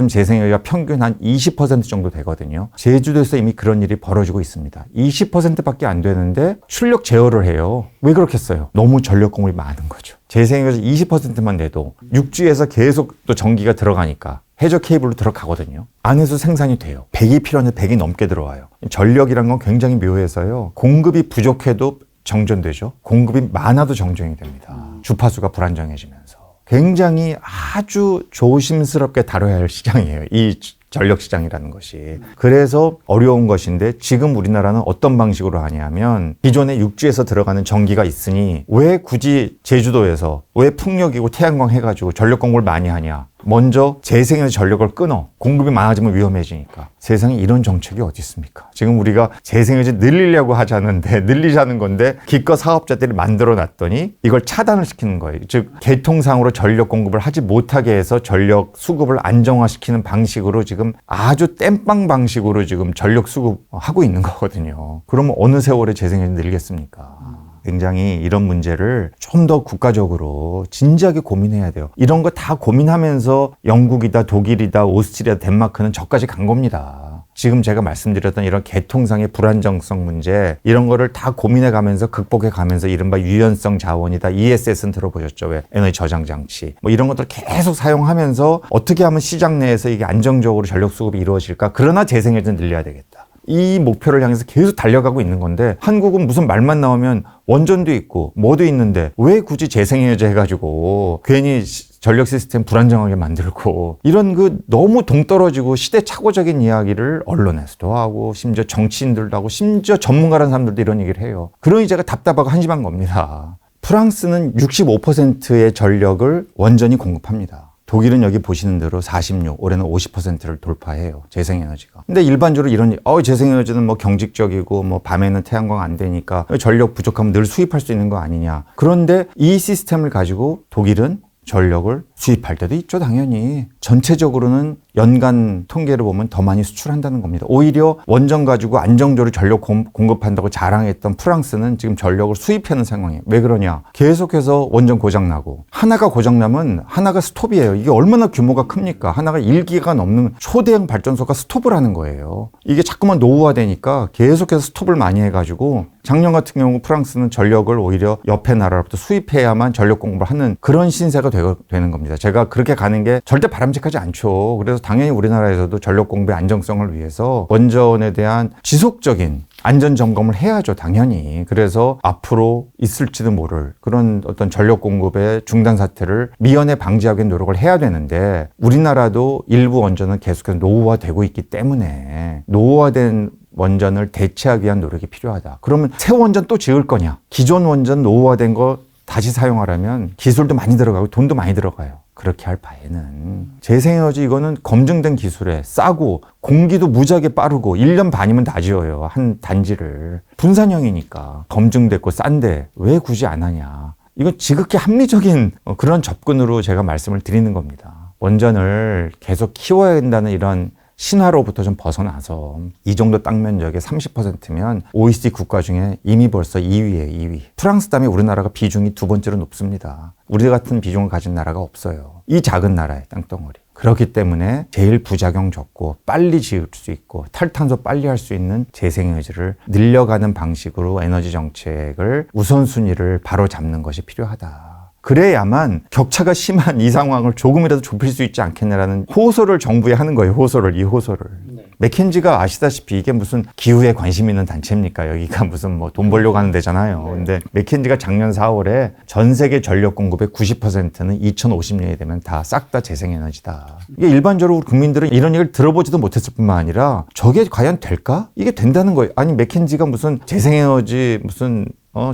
재생에너지가 평균 한 20% 정도 되거든요. 제주도에서 이미 그런 일이 벌어지고 있습니다. 20%밖에 안 되는데 출력 제어를 해요. 왜 그렇겠어요? 너무 전력 공급이 많은 거죠. 재생에너지 20%만 내도 육지에서 계속 또 전기가 들어가니까 해저 케이블로 들어가거든요. 안에서 생산이 돼요. 100이 필요한데 100이 넘게 들어와요. 전력이란 건 굉장히 묘해서요. 공급이 부족해도 정전되죠. 공급이 많아도 정전이 됩니다. 주파수가 불안정해지면서. 굉장히 아주 조심스럽게 다뤄야 할 시장이에요. 이 전력 시장이라는 것이. 그래서 어려운 것인데 지금 우리나라는 어떤 방식으로 하냐면 기존에 육지에서 들어가는 전기가 있으니 왜 굳이 제주도에서 왜 풍력이고 태양광 해가지고 전력 공급을 많이 하냐. 먼저 재생에너지 전력을 끊어. 공급이 많아지면 위험해지니까. 세상에 이런 정책이 어디 있습니까? 지금 우리가 재생에너지 늘리려고 하자는데 늘리자는 건데 기껏 사업자들이 만들어 놨더니 이걸 차단을 시키는 거예요. 즉 계통상으로 전력 공급을 하지 못하게 해서 전력 수급을 안정화시키는 방식으로 지금 아주 땜빵 방식으로 지금 전력 수급하고 있는 거거든요. 그러면 어느 세월에 재생에너지 늘겠습니까? 굉장히 이런 문제를 좀 더 국가적으로 진지하게 고민해야 돼요. 이런 거 다 고민하면서 영국이다, 독일이다, 오스트리아, 덴마크는 저까지 간 겁니다. 지금 제가 말씀드렸던 이런 계통상의 불안정성 문제 이런 거를 다 고민해 가면서 극복해 가면서 이른바 유연성 자원이다. ESS는 들어보셨죠? 왜? 에너지 저장 장치. 뭐 이런 것들 계속 사용하면서 어떻게 하면 시장 내에서 이게 안정적으로 전력 수급이 이루어질까? 그러나 재생에너지는 늘려야 되겠다. 이 목표를 향해서 계속 달려가고 있는 건데 한국은 무슨 말만 나오면 원전도 있고 뭐도 있는데 왜 굳이 재생에너지 해가지고 괜히 전력 시스템 불안정하게 만들고 이런 그 너무 동떨어지고 시대착오적인 이야기를 언론에서도 하고 심지어 정치인들도 하고 심지어 전문가라는 사람들도 이런 얘기를 해요. 그러니 제가 답답하고 한심한 겁니다. 프랑스는 65%의 전력을 원전이 공급합니다. 독일은 여기 보시는 대로 46, 올해는 50%를 돌파해요. 재생에너지가. 근데 일반적으로 이런, 재생에너지는 뭐 경직적이고 뭐 밤에는 태양광 안 되니까 전력 부족하면 늘 수입할 수 있는 거 아니냐. 그런데 이 시스템을 가지고 독일은 전력을 수입할 때도 있죠, 당연히. 전체적으로는 연간 통계를 보면 더 많이 수출한다는 겁니다. 오히려 원전 가지고 안정적으로 전력 공급한다고 자랑했던 프랑스는 지금 전력을 수입하는 상황이에요. 왜 그러냐? 계속해서 원전 고장나고 하나가 고장나면 하나가 스톱이에요. 이게 얼마나 규모가 큽니까? 하나가 1기가 넘는 초대형 발전소가 스톱을 하는 거예요. 이게 자꾸만 노후화되니까 계속해서 스톱을 많이 해가지고 작년 같은 경우 프랑스는 전력을 오히려 옆에 나라로부터 수입해야만 전력 공급을 하는 그런 신세가 되는 겁니다. 제가 그렇게 가는 게 절대 바람직하지 않죠. 그래서 당연히 우리나라에서도 전력 공급의 안정성을 위해서 원전에 대한 지속적인 안전 점검을 해야죠, 당연히. 그래서 앞으로 있을지도 모를 그런 어떤 전력 공급의 중단 사태를 미연에 방지하기 위한 노력을 해야 되는데 우리나라도 일부 원전은 계속해서 노후화되고 있기 때문에 노후화된 원전을 대체하기 위한 노력이 필요하다. 그러면 새 원전 또 지을 거냐? 기존 원전 노후화된 거 다시 사용하려면 기술도 많이 들어가고 돈도 많이 들어가요. 그렇게 할 바에는 재생에너지 이거는 검증된 기술에 싸고 공기도 무지하게 빠르고 1년 반이면 다 지어요. 한 단지를. 분산형이니까 검증됐고 싼데 왜 굳이 안 하냐. 이건 지극히 합리적인 그런 접근으로 제가 말씀을 드리는 겁니다. 원전을 계속 키워야 된다는 이런 신화로부터 좀 벗어나서 이 정도 땅 면적의 30%면 OECD 국가 중에 이미 벌써 2위예요, 2위. 프랑스 다음에 우리나라가 비중이 두 번째로 높습니다. 우리 같은 비중을 가진 나라가 없어요. 이 작은 나라의 땅덩어리. 그렇기 때문에 제일 부작용 적고 빨리 지을 수 있고 탈탄소 빨리 할 수 있는 재생에너지를 늘려가는 방식으로 에너지 정책을 우선순위를 바로 잡는 것이 필요하다. 그래야만 격차가 심한 이 상황을 조금이라도 좁힐 수 있지 않겠냐라는 호소를 정부에 하는 거예요. 이 호소를. 네. 맥켄지가 아시다시피 이게 무슨 기후에 관심 있는 단체입니까? 여기가 무슨 뭐 돈 벌려고 하는 데잖아요. 근데 맥켄지가 작년 4월에 전 세계 전력 공급의 90%는 2050년이 되면 다 싹 다 재생에너지다. 이게 일반적으로 국민들은 이런 얘기를 들어보지도 못했을 뿐만 아니라 저게 과연 될까? 이게 된다는 거예요. 아니 맥켄지가 무슨 재생에너지 무슨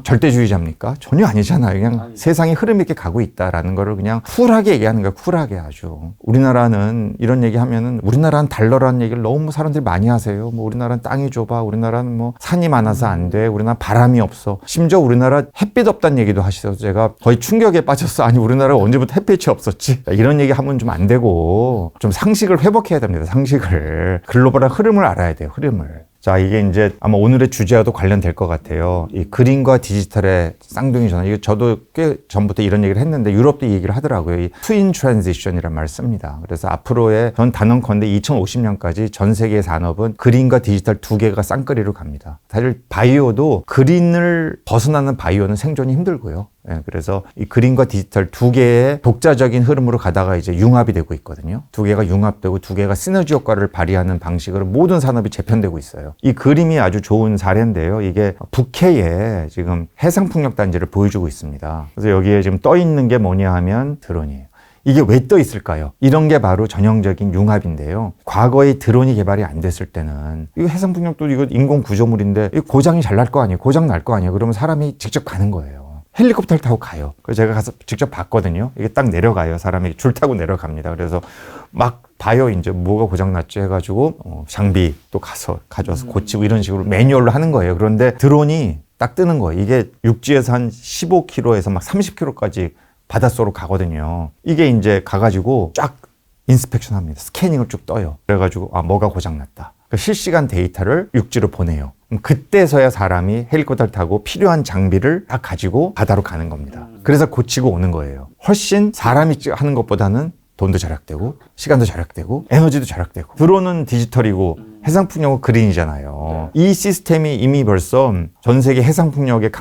절대주의자입니까? 전혀 아니잖아요. 그냥 세상이 흐름 있게 가고 있다라는 거를 그냥 쿨하게 얘기하는 거야. 쿨하게 아주. 우리나라는 이런 얘기 하면은 우리나라는 달러라는 얘기를 너무 사람들이 많이 하세요. 뭐 우리나라는 땅이 좁아. 우리나라는 뭐 산이 많아서 안 돼. 우리나라 바람이 없어. 심지어 우리나라 햇빛 없다는 얘기도 하시죠. 제가 거의 충격에 빠졌어. 아니 우리나라가 언제부터 햇빛이 없었지? 이런 얘기 하면 좀 안 되고 좀 상식을 회복해야 됩니다. 상식을. 글로벌한 흐름을 알아야 돼요. 흐름을. 자, 이게 이제 아마 오늘의 주제와도 관련될 것 같아요. 이 그린과 디지털의 쌍둥이 전환. 이거 저도 꽤 전부터 이런 얘기를 했는데 유럽도 이 얘기를 하더라고요. 이 트윈 트랜지션이라는 말을 씁니다. 그래서 앞으로의 전 단언컨대 2050년까지 전 세계의 산업은 그린과 디지털 두 개가 쌍끌이로 갑니다. 사실 바이오도 그린을 벗어나는 바이오는 생존이 힘들고요. 예, 그래서 이 그린과 디지털 두 개의 독자적인 흐름으로 가다가 이제 융합이 되고 있거든요. 두 개가 융합되고 두 개가 시너지 효과를 발휘하는 방식으로 모든 산업이 재편되고 있어요. 이 그림이 아주 좋은 사례인데요. 이게 북해에 지금 해상풍력 단지를 보여주고 있습니다. 그래서 여기에 지금 떠 있는 게 뭐냐 하면 드론이에요. 이게 왜 떠 있을까요? 이런 게 바로 전형적인 융합인데요. 과거에 드론이 개발이 안 됐을 때는 이거 해상풍력도 이거 인공 구조물인데 이거 고장이 잘 날 거 아니에요. 고장 날 거 아니에요. 그러면 사람이 직접 가는 거예요. 헬리콥터를 타고 가요. 그래서 제가 가서 직접 봤거든요. 이게 딱 내려가요. 사람이 줄 타고 내려갑니다. 그래서 막 봐요. 이제 뭐가 고장났지 해가지고 장비 또 가서 가져와서 고치고 이런 식으로 매뉴얼로 하는 거예요. 그런데 드론이 딱 뜨는 거예요. 이게 육지에서 한 15km에서 막 30km까지 바닷속으로 가거든요. 이게 이제 가가지고 쫙 인스펙션 합니다. 스캐닝을 쭉 떠요. 그래가지고 뭐가 고장났다. 실시간 데이터를 육지로 보내요. 그때서야 사람이 헬리콥터를 타고 필요한 장비를 다 가지고 바다로 가는 겁니다. 그래서 고치고 오는 거예요. 훨씬 사람이 하는 것보다는 돈도 절약되고 시간도 절약되고 에너지도 절약되고 드론은 디지털이고 해상풍력은 그린이잖아요. 이 시스템이 이미 벌써 전 세계 해상풍력의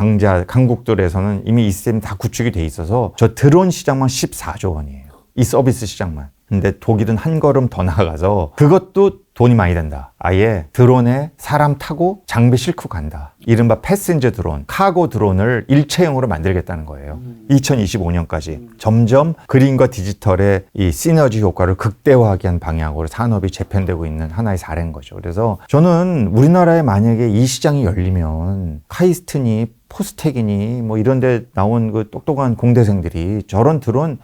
강국들에서는 이미 이 시스템이 다 구축이 돼 있어서 저 드론 시장만 14조 원이에요. 이 서비스 시장만. 근데 독일은 한 걸음 더 나아가서 그것도 돈이 많이 든다. 아예 드론에 사람 타고 장비 싣고 간다. 이른바 패신저 드론, 카고 드론을 일체형으로 만들겠다는 거예요. 2025년까지 점점 그린과 디지털의 이 시너지 효과를 극대화하게 한 방향으로 산업이 재편되고 있는 하나의 사례인 거죠. 그래서 저는 우리나라에 만약에 이 시장이 열리면 카이스트니 포스텍이니 뭐 이런 데 나온 그 똑똑한 공대생들이 저런 드론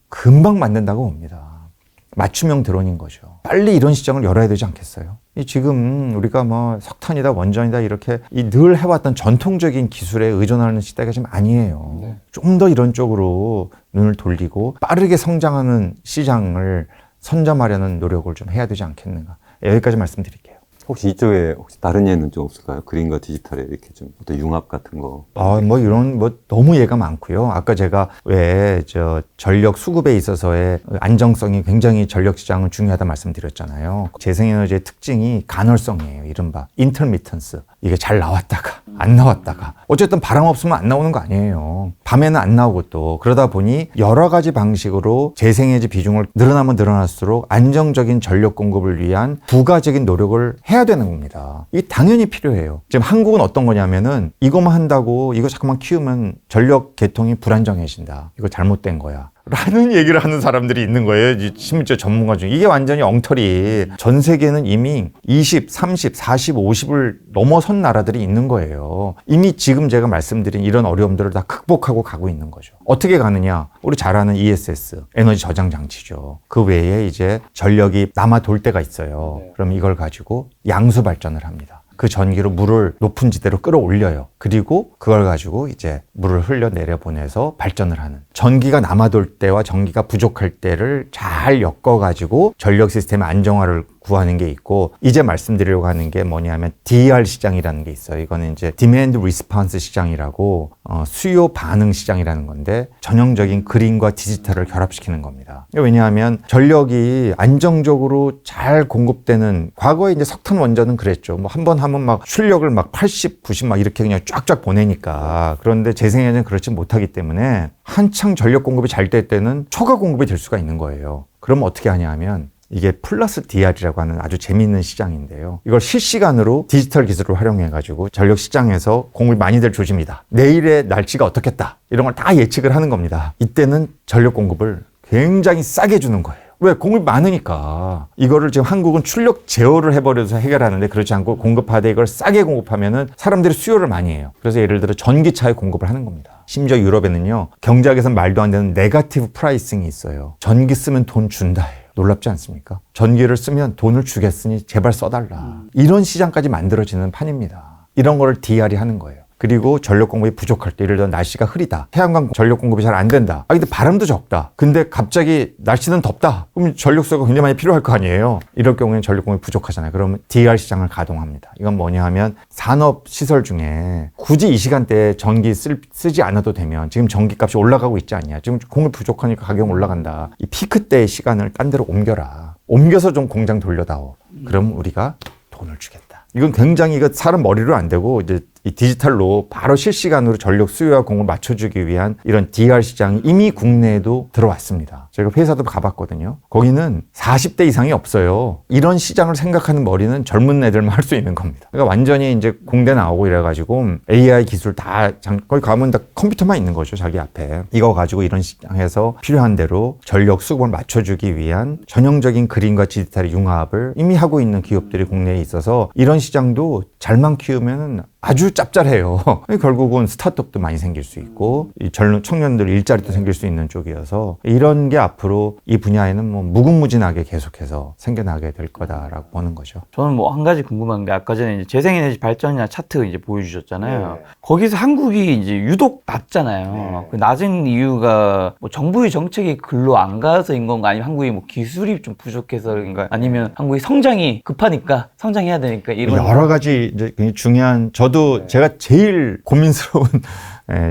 금방 만든다고 봅니다. 맞춤형 드론인 거죠. 빨리 이런 시장을 열어야 되지 않겠어요? 지금 우리가 뭐 석탄이다 원전이다 이렇게 늘 해왔던 전통적인 기술에 의존하는 시대가 지금 아니에요. 네. 좀 더 이런 쪽으로 눈을 돌리고 빠르게 성장하는 시장을 선점하려는 노력을 좀 해야 되지 않겠는가. 여기까지 말씀드릴게요. 혹시 이쪽에 다른 예는 좀 없을까요? 그린과 디지털에 이렇게 좀 어떤 융합 같은 거. 너무 예가 많고요. 아까 제가 왜 전력 수급에 있어서의 안정성이 굉장히 전력 시장은 중요하다 말씀드렸잖아요. 재생에너지의 특징이 간헐성이에요. 이른바 인터미턴스. 이게 잘 나왔다가 안 나왔다가 어쨌든 바람 없으면 안 나오는 거 아니에요. 밤에는 안 나오고 또 그러다 보니 여러 가지 방식으로 재생에너지 비중을 늘어나면 늘어날수록 안정적인 전력 공급을 위한 부가적인 노력을 해야 되는 겁니다. 이게 당연히 필요해요. 지금 한국은 어떤 거냐면은 이거만 한다고 이거 자꾸만 키우면 전력 계통이 불안정해진다. 이거 잘못된 거야. 라는 얘기를 하는 사람들이 있는 거예요. 심지어 전문가 중에. 이게 완전히 엉터리. 전 세계는 이미 20, 30, 40, 50을 넘어선 나라들이 있는 거예요. 이미 지금 제가 말씀드린 이런 어려움들을 다 극복하고 가고 있는 거죠. 어떻게 가느냐? 우리 잘 아는 ESS, 에너지 저장 장치죠. 그 외에 이제 전력이 남아 돌 때가 있어요. 그럼 이걸 가지고 양수 발전을 합니다. 그 전기로 물을 높은 지대로 끌어올려요. 그리고 그걸 가지고 이제 물을 흘려내려 보내서 발전을 하는. 전기가 남아돌 때와 전기가 부족할 때를 잘 엮어가지고 전력 시스템의 안정화를 구하는 게 있고, 이제 말씀드리려고 하는 게 뭐냐면 DR 시장이라는 게 있어요. 이거는 이제 Demand Response 시장이라고 수요 반응 시장이라는 건데 전형적인 그린과 디지털을 결합시키는 겁니다. 왜냐하면 전력이 안정적으로 잘 공급되는, 과거에 이제 석탄 원전은 그랬죠. 뭐 한 번 하면 막 출력을 막 80, 90 막 이렇게 그냥 쫙쫙 보내니까. 그런데 재생에너지는 그렇지 못하기 때문에 한창 전력 공급이 잘 될 때는 초과 공급이 될 수가 있는 거예요. 그럼 어떻게 하냐 하면 이게 플러스 DR이라고 하는 아주 재미있는 시장인데요. 이걸 실시간으로 디지털 기술을 활용해가지고 전력 시장에서 공급이 많이 될 조짐이다. 내일의 날씨가 어떻겠다. 이런 걸 다 예측을 하는 겁니다. 이때는 전력 공급을 굉장히 싸게 주는 거예요. 왜? 공급이 많으니까. 이거를 지금 한국은 출력 제어를 해버려서 해결하는데 그렇지 않고 공급하되 이걸 싸게 공급하면은 사람들이 수요를 많이 해요. 그래서 예를 들어 전기차에 공급을 하는 겁니다. 심지어 유럽에는요, 경제학에서 말도 안 되는 네거티브 프라이싱이 있어요. 전기 쓰면 돈 준다 해요. 놀랍지 않습니까? 전기를 쓰면 돈을 주겠으니 제발 써달라. 이런 시장까지 만들어지는 판입니다. 이런 거를 DR이 하는 거예요. 그리고 전력 공급이 부족할 때, 예를 들어 날씨가 흐리다. 태양광 전력 공급이 잘 안 된다. 근데 바람도 적다. 근데 갑자기 날씨는 덥다. 그럼 전력 수요가 굉장히 많이 필요할 거 아니에요. 이럴 경우에는 전력 공급이 부족하잖아요. 그러면 DR 시장을 가동합니다. 이건 뭐냐 하면 산업 시설 중에 굳이 이 시간대에 전기 쓰지 않아도 되면, 지금 전기값이 올라가고 있지 않냐. 지금 공급 부족하니까 가격 올라간다. 이 피크 때의 시간을 딴 데로 옮겨라. 옮겨서 좀 공장 돌려다오. 그럼 우리가 돈을 주겠다. 이건 굉장히 이거 사람 머리로 안 되고 이제 이 디지털로 바로 실시간으로 전력 수요와 공급을 맞춰주기 위한 이런 DR 시장이 이미 국내에도 들어왔습니다. 제가 회사도 가봤거든요. 거기는 40대 이상이 없어요. 이런 시장을 생각하는 머리는 젊은 애들만 할 수 있는 겁니다. 그러니까 완전히 이제 공대 나오고 이래가지고 AI 기술 거기 가면 다 컴퓨터만 있는 거죠. 자기 앞에. 이거 가지고 이런 시장에서 필요한 대로 전력 수급을 맞춰주기 위한 전형적인 그린과 디지털의 융합을 이미 하고 있는 기업들이 국내에 있어서 이런 시장도 잘만 키우면 아주 짭짤해요. 결국은 스타트업도 많이 생길 수 있고 이 젊은 청년들 일자리도 생길 수 있는 쪽이어서 이런 게 앞으로 이 분야에는 뭐 무궁무진하게 계속해서 생겨나게 될 거다라고 보는 거죠. 저는 뭐 한 가지 궁금한 게 아까 전에 이제 재생에너지 발전이나 차트 이제 보여주셨잖아요. 거기서 한국이 이제 유독 낮잖아요. 그 낮은 이유가 뭐 정부의 정책이 글로 안 가서인 건가, 아니면 한국이 뭐 기술이 좀 부족해서인가, 아니면 한국이 성장이 급하니까 성장해야 되니까 이런 여러 가지 이제 굉장히 중요한 저도 제가 제일 고민스러운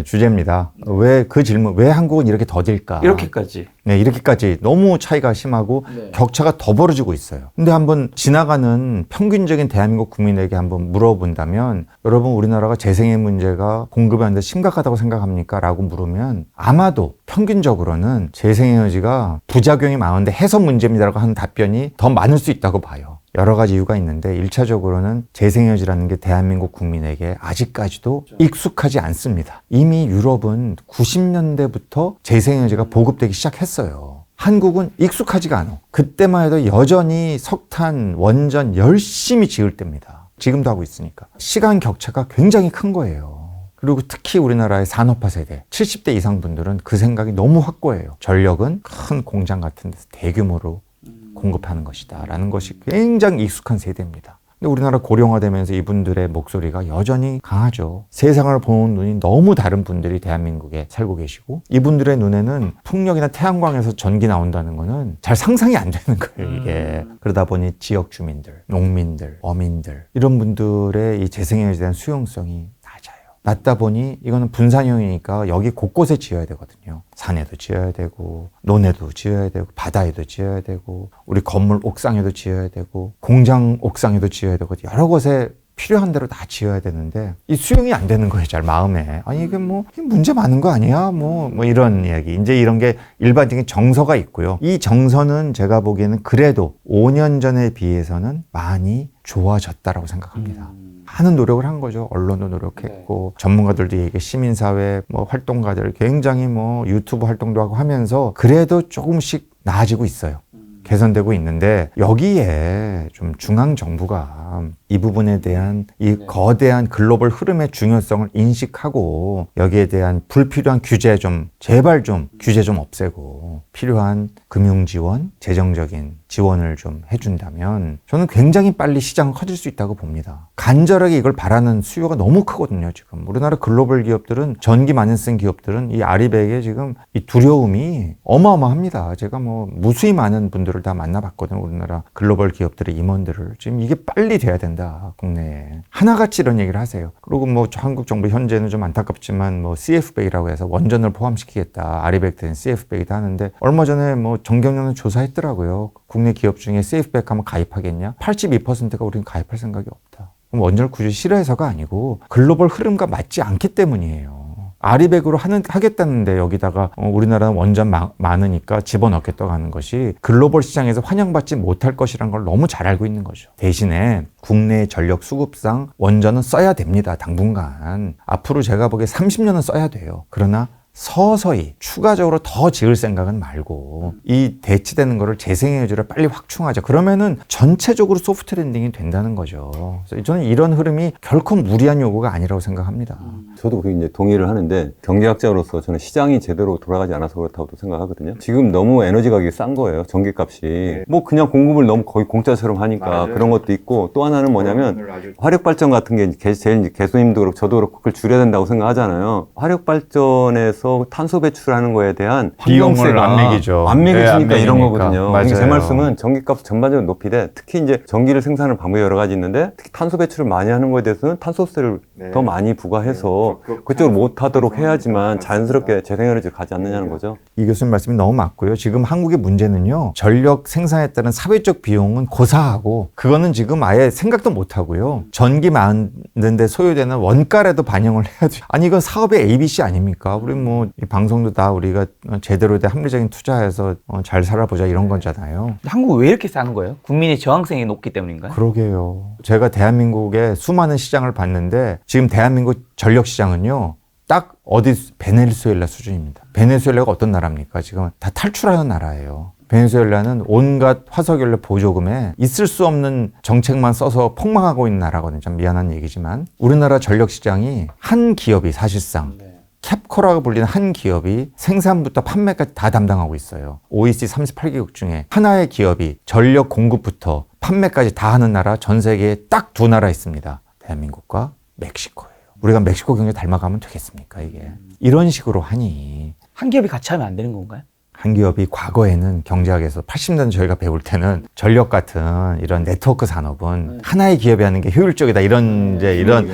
주제입니다. 왜 그 질문, 왜 한국은 이렇게 더딜까? 이렇게까지. 네, 이렇게까지 너무 차이가 심하고 격차가 더 벌어지고 있어요. 근데 한번 지나가는 평균적인 대한민국 국민에게 한번 물어본다면 여러분 우리나라가 재생의 문제가 공급이 안 돼 심각하다고 생각합니까? 라고 물으면 아마도 평균적으로는 재생에너지가 부작용이 많은데 해서 문제입니다라고 하는 답변이 더 많을 수 있다고 봐요. 여러 가지 이유가 있는데 1차적으로는 재생에너지라는 게 대한민국 국민에게 아직까지도 익숙하지 않습니다. 이미 유럽은 90년대부터 재생에너지가 보급되기 시작했어요. 한국은 익숙하지가 않아. 그때만 해도 여전히 석탄, 원전 열심히 지을 때입니다. 지금도 하고 있으니까. 시간 격차가 굉장히 큰 거예요. 그리고 특히 우리나라의 산업화 세대, 70대 이상 분들은 그 생각이 너무 확고해요. 전력은 큰 공장 같은 데서 대규모로 공급하는 것이다 라는 것이 굉장히 익숙한 세대입니다. 근데 우리나라 고령화되면서 이분들의 목소리가 여전히 강하죠. 세상을 보는 눈이 너무 다른 분들이 대한민국에 살고 계시고 이분들의 눈에는 풍력이나 태양광에서 전기 나온다는 거는 잘 상상이 안 되는 거예요, 이게. 그러다 보니 지역 주민들, 농민들, 어민들 이런 분들의 이 재생에너지에 대한 수용성이 낮다 보니 이거는 분산형이니까 여기 곳곳에 지어야 되거든요. 산에도 지어야 되고 논에도 지어야 되고 바다에도 지어야 되고 우리 건물 옥상에도 지어야 되고 공장 옥상에도 지어야 되고 여러 곳에 필요한 대로 다 지어야 되는데 이 수용이 안 되는 거예요, 잘 마음에. 아니 이게 뭐 문제 많은 거 아니야? 뭐 이런 이야기. 이제 이런 게 일반적인 정서가 있고요. 이 정서는 제가 보기에는 그래도 5년 전에 비해서는 많이 좋아졌다라고 생각합니다. 많은 노력을 한 거죠. 언론도 노력했고 전문가들도 얘기, 시민사회 뭐 활동가들 굉장히 뭐 유튜브 활동도 하고 하면서 그래도 조금씩 나아지고 있어요. 개선되고 있는데 여기에 좀 중앙정부가 이 부분에 대한 이 거대한 글로벌 흐름의 중요성을 인식하고 여기에 대한 불필요한 규제 좀 제발 좀 규제 좀 없애고 필요한 금융 지원, 재정적인 지원을 좀 해준다면 저는 굉장히 빨리 시장은 커질 수 있다고 봅니다. 간절하게 이걸 바라는 수요가 너무 크거든요. 지금 우리나라 글로벌 기업들은 전기 많이 쓴 기업들은 이 아리백의 지금 이 두려움이 어마어마합니다. 제가 뭐 무수히 많은 분들을 다 만나봤거든요. 우리나라 글로벌 기업들의 임원들을. 지금 이게 빨리 돼야 된다, 국내에. 하나같이 이런 얘기를 하세요. 그리고 뭐 한국 정부 현재는 좀 안타깝지만 뭐 CF백이라고 해서 원전을 포함시키겠다, 아리백 된 CF백이다 하는데 얼마 전에 뭐 정경련은 조사했더라고요. 국내 기업 중에 CF백 하면 가입하겠냐? 82%가 우리는 가입할 생각이 없다. 그럼 원전을 굳이 싫어해서가 아니고 글로벌 흐름과 맞지 않기 때문이에요. 아리백으로 하겠다는데 여기다가 우리나라는 원전 많으니까 집어넣겠다고 하는 것이 글로벌 시장에서 환영받지 못할 것이라는 걸 너무 잘 알고 있는 거죠. 대신에 국내 전력 수급상 원전은 써야 됩니다. 당분간. 앞으로 제가 보기에 30년은 써야 돼요. 그러나 서서히 추가적으로 더 지을 생각은 말고 이 대치되는 거를 재생에너지를 빨리 확충하자. 그러면은 전체적으로 소프트 랜딩이 된다는 거죠. 그래서 저는 이런 흐름이 결코 무리한 요구가 아니라고 생각합니다. 저도 그게 이제 동의를 하는데 경제학자로서 저는 시장이 제대로 돌아가지 않아서 그렇다고 생각하거든요. 지금 너무 에너지 가격이 싼 거예요. 전기값이. 뭐 그냥 공급을 너무 거의 공짜처럼 하니까 맞아요. 그런 것도 있고 또 하나는 뭐냐면 화력발전 같은 게 제일 개수님도 그렇고 저도 그렇고 그걸 줄여야 된다고 생각하잖아요. 화력발전에서 탄소 배출하는 거에 대한 비용을 안 매기죠. 안 매기니까 이런 거거든요. 맞아요. 제 말씀은 전기값 전반적으로 높이되 특히 이제 전기를 생산하는 방법이 여러 가지 있는데 특히 탄소 배출을 많이 하는 거에 대해서는 탄소세를 더 많이 부과해서 그쪽을 못 하도록 해야지만 자연스럽게 재생에너지를 가지 않느냐는 거죠. 이 교수님 말씀이 너무 맞고요. 지금 한국의 문제는요. 전력 생산에 따른 사회적 비용은 고사하고 그거는 지금 아예 생각도 못 하고요. 전기 만드는데 소요되는 원가라도 반영을 해야죠. 아니 이건 사업의 ABC 아닙니까? 우리 뭐 뭐 이 방송도 다 우리가 제대로 된 합리적인 투자해서 잘 살아보자 이런 거잖아요. 한국 왜 이렇게 싼 거예요? 국민의 저항성이 높기 때문인가요? 그러게요. 제가 대한민국의 수많은 시장을 봤는데 지금 대한민국 전력 시장은요. 딱 어디 베네수엘라 수준입니다. 베네수엘라가 어떤 나라입니까? 지금 다 탈출하는 나라예요. 베네수엘라는 온갖 화석연료 보조금에 있을 수 없는 정책만 써서 폭망하고 있는 나라거든요. 참 미안한 얘기지만 우리나라 전력 시장이 한 기업이 사실상 캡코라고 불리는 한 기업이 생산부터 판매까지 다 담당하고 있어요. OECD 38개국 중에 하나의 기업이 전력 공급부터 판매까지 다 하는 나라 전 세계에 딱 두 나라 있습니다. 대한민국과 멕시코예요. 우리가 멕시코 경제 닮아가면 되겠습니까 이게. 이런 식으로 하니 한 기업이 같이 하면 안 되는 건가요? 한 기업이 과거에는 경제학에서 80년대 저희가 배울 때는 전력 같은 이런 네트워크 산업은 하나의 기업이 하는 게 효율적이다 이런 이제 이런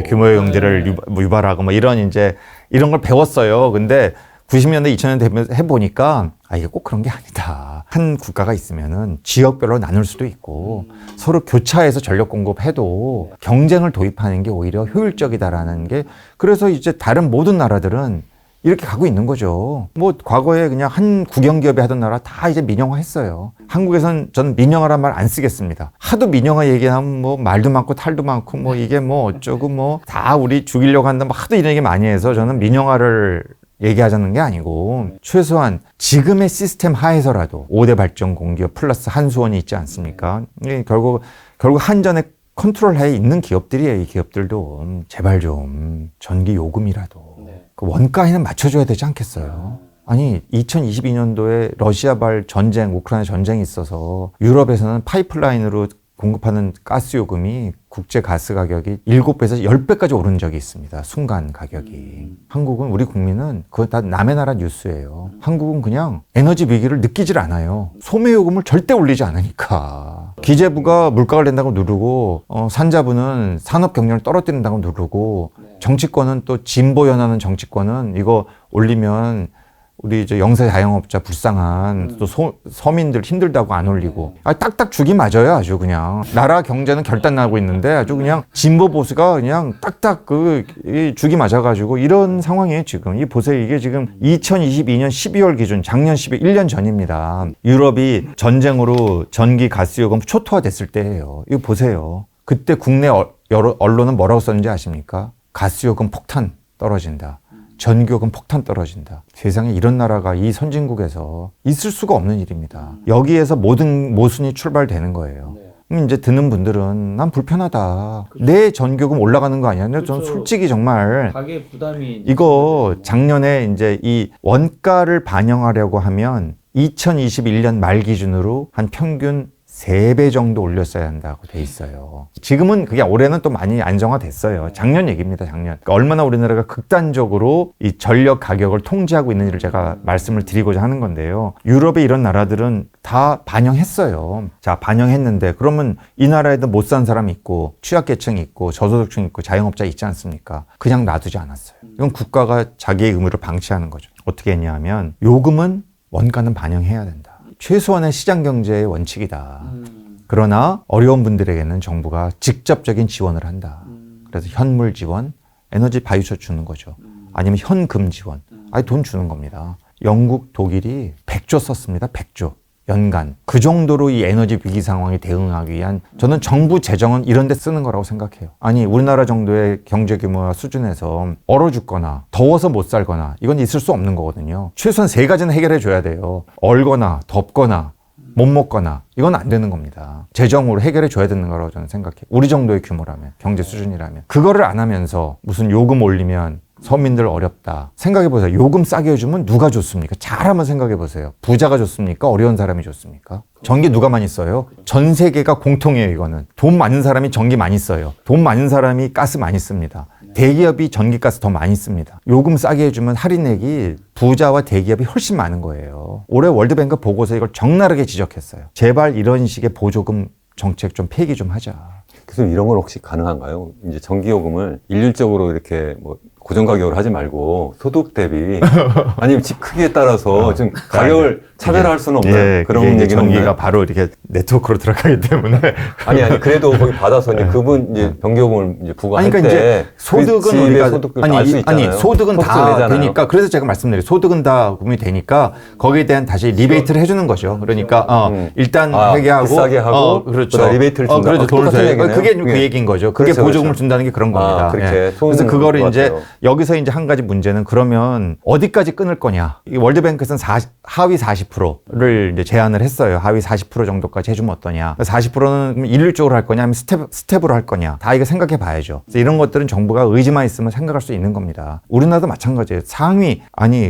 규모의 경제를 유발하고 뭐 이런 이제 이런 걸 배웠어요. 근데 90년대 2000년대 되면서 해보니까 이게 꼭 그런 게 아니다. 한 국가가 있으면은 지역별로 나눌 수도 있고 서로 교차해서 전력 공급해도 경쟁을 도입하는 게 오히려 효율적이다라는 게 그래서 이제 다른 모든 나라들은 이렇게 가고 있는 거죠. 뭐 과거에 그냥 한 국영기업이 하던 나라 다 이제 민영화했어요. 한국에선 저는 민영화란 말 안 쓰겠습니다. 하도 민영화 얘기하면 뭐 말도 많고 탈도 많고 뭐 이게 뭐 어쩌고 뭐 다 우리 죽이려고 한다 뭐 하도 이런 얘기 많이 해서 저는 민영화를 얘기하자는 게 아니고 최소한 지금의 시스템 하에서라도 5대 발전 공기업 플러스 한수원이 있지 않습니까? 결국 한전의 컨트롤 하에 있는 기업들이에요. 이 기업들도 제발 좀 전기 요금이라도 그 원가에는 맞춰줘야 되지 않겠어요? 아니 2022년도에 러시아발 전쟁, 우크라이나 전쟁이 있어서 유럽에서는 파이프라인으로 공급하는 가스 요금이 국제 가스 가격이 7배에서 10배까지 오른 적이 있습니다. 순간 가격이. 한국은 우리 국민은 그거 다 남의 나라 뉴스예요. 한국은 그냥 에너지 위기를 느끼질 않아요. 소매 요금을 절대 올리지 않으니까. 기재부가 물가를 낸다고 누르고 산자부는 산업 경쟁을 떨어뜨린다고 누르고 정치권은 또 진보 연하는 정치권은 이거 올리면 우리 이제 영세 자영업자 불쌍한 또 서민들 힘들다고 안 올리고 딱딱 죽이 맞아요. 아주 그냥 나라 경제는 결단나고 있는데 아주 그냥 진보 보수가 그냥 딱딱 이 죽이 맞아가지고 이런 상황이에요. 지금 이 보세요. 이게 지금 2022년 12월 기준 작년 1년 전입니다. 유럽이 전쟁으로 전기 가스 요금 초토화됐을 때예요. 이거 보세요. 그때 국내 여러 언론은 뭐라고 썼는지 아십니까? 가스 요금 폭탄 떨어진다. 전기요금 폭탄 떨어진다. 세상에 이런 나라가 이 선진국에서 있을 수가 없는 일입니다. 여기에서 모든 모순이 출발되는 거예요. 그럼 이제 듣는 분들은 난 불편하다. 내 전기요금 올라가는 거 아니야? 근데 저는 솔직히 정말 가계 부담이 이거 작년에 이제 이 원가를 반영하려고 하면 2021년 말 기준으로 한 평균 3배 정도 올렸어야 한다고 돼 있어요. 지금은 그게 올해는 또 많이 안정화됐어요. 작년 얘기입니다, 작년. 그러니까 얼마나 우리나라가 극단적으로 이 전력 가격을 통제하고 있는지를 제가 말씀을 드리고자 하는 건데요. 유럽의 이런 나라들은 다 반영했어요. 자, 반영했는데 그러면 이 나라에도 못 산 사람이 있고 취약계층이 있고 저소득층이 있고 자영업자 있지 않습니까? 그냥 놔두지 않았어요. 이건 국가가 자기의 의무를 방치하는 거죠. 어떻게 했냐면 요금은 원가는 반영해야 된다. 최소한의 시장 경제의 원칙이다. 그러나 어려운 분들에게는 정부가 직접적인 지원을 한다. 그래서 현물 지원, 에너지 바이처 주는 거죠. 아니면 현금 지원. 돈 주는 겁니다. 영국, 독일이 100조 썼습니다. 100조. 연간. 그 정도로 이 에너지 위기 상황에 대응하기 위한 저는 정부 재정은 이런 데 쓰는 거라고 생각해요. 아니 우리나라 정도의 경제 규모와 수준에서 얼어 죽거나 더워서 못 살거나 이건 있을 수 없는 거거든요. 최소한 3가지는 해결해 줘야 돼요. 얼거나 덥거나 못 먹거나 이건 안 되는 겁니다. 재정으로 해결해 줘야 되는 거라고 저는 생각해요. 우리 정도의 규모라면, 경제 수준이라면. 그거를 안 하면서 무슨 요금 올리면 서민들 어렵다. 생각해보세요. 요금 싸게 해주면 누가 좋습니까? 잘 한번 생각해보세요. 부자가 좋습니까? 어려운 사람이 좋습니까? 전기 누가 많이 써요? 전 세계가 공통이에요, 이거는. 돈 많은 사람이 전기 많이 써요. 돈 많은 사람이 가스 많이 씁니다. 대기업이 전기가스 더 많이 씁니다. 요금 싸게 해주면 할인액이 부자와 대기업이 훨씬 많은 거예요. 올해 월드뱅크 보고서 이걸 적나라하게 지적했어요. 제발 이런 식의 보조금 정책 좀 폐기 좀 하자. 교수님 이런 건 혹시 가능한가요? 이제 전기요금을 일률적으로 이렇게 뭐 고정 가격으로 하지 말고 소득 대비 아니면 집 크기에 따라서 좀 가격을 차별화할 수는 없나요? 예, 그런 그게 이제 얘기는 전기가 없나요? 바로 이렇게 네트워크로 들어가기 때문에 아니 그래도 거기 받아서 이제 그분 이제 변경을 이제 부과할 그러니까 때 이제 소득은 그 집의 우리가 소득을 알 수 있잖아요. 소득은 코스트 다 내잖아요. 되니까 그래서 제가 말씀드린 소득은 다 구분이 되니까 거기에 대한 다시 리베이트를 해주는 거죠. 그러니까 일단 회계하고 비싸게 하고 그렇죠. 그다음 리베이트를 준다. 그렇죠. 돈을 똑같은 줘야 얘기네요. 그게 그 얘기인 거죠. 그게 그렇죠, 보조금을 그렇죠. 준다는 게 그런 겁니다. 그렇게 좋은 그래서 그거를 것 이제 같아요. 여기서 이제 한 가지 문제는 그러면 어디까지 끊을 거냐. 이 월드뱅크에서는 하위 40%를 이제 제한을 했어요. 하위 40% 정도까지 해주면 어떠냐. 40%는 일률적으로 할 거냐, 아니면 스텝으로 할 거냐. 다 이거 생각해 봐야죠. 그래서 이런 것들은 정부가 의지만 있으면 생각할 수 있는 겁니다. 우리나라도 마찬가지예요. 상위,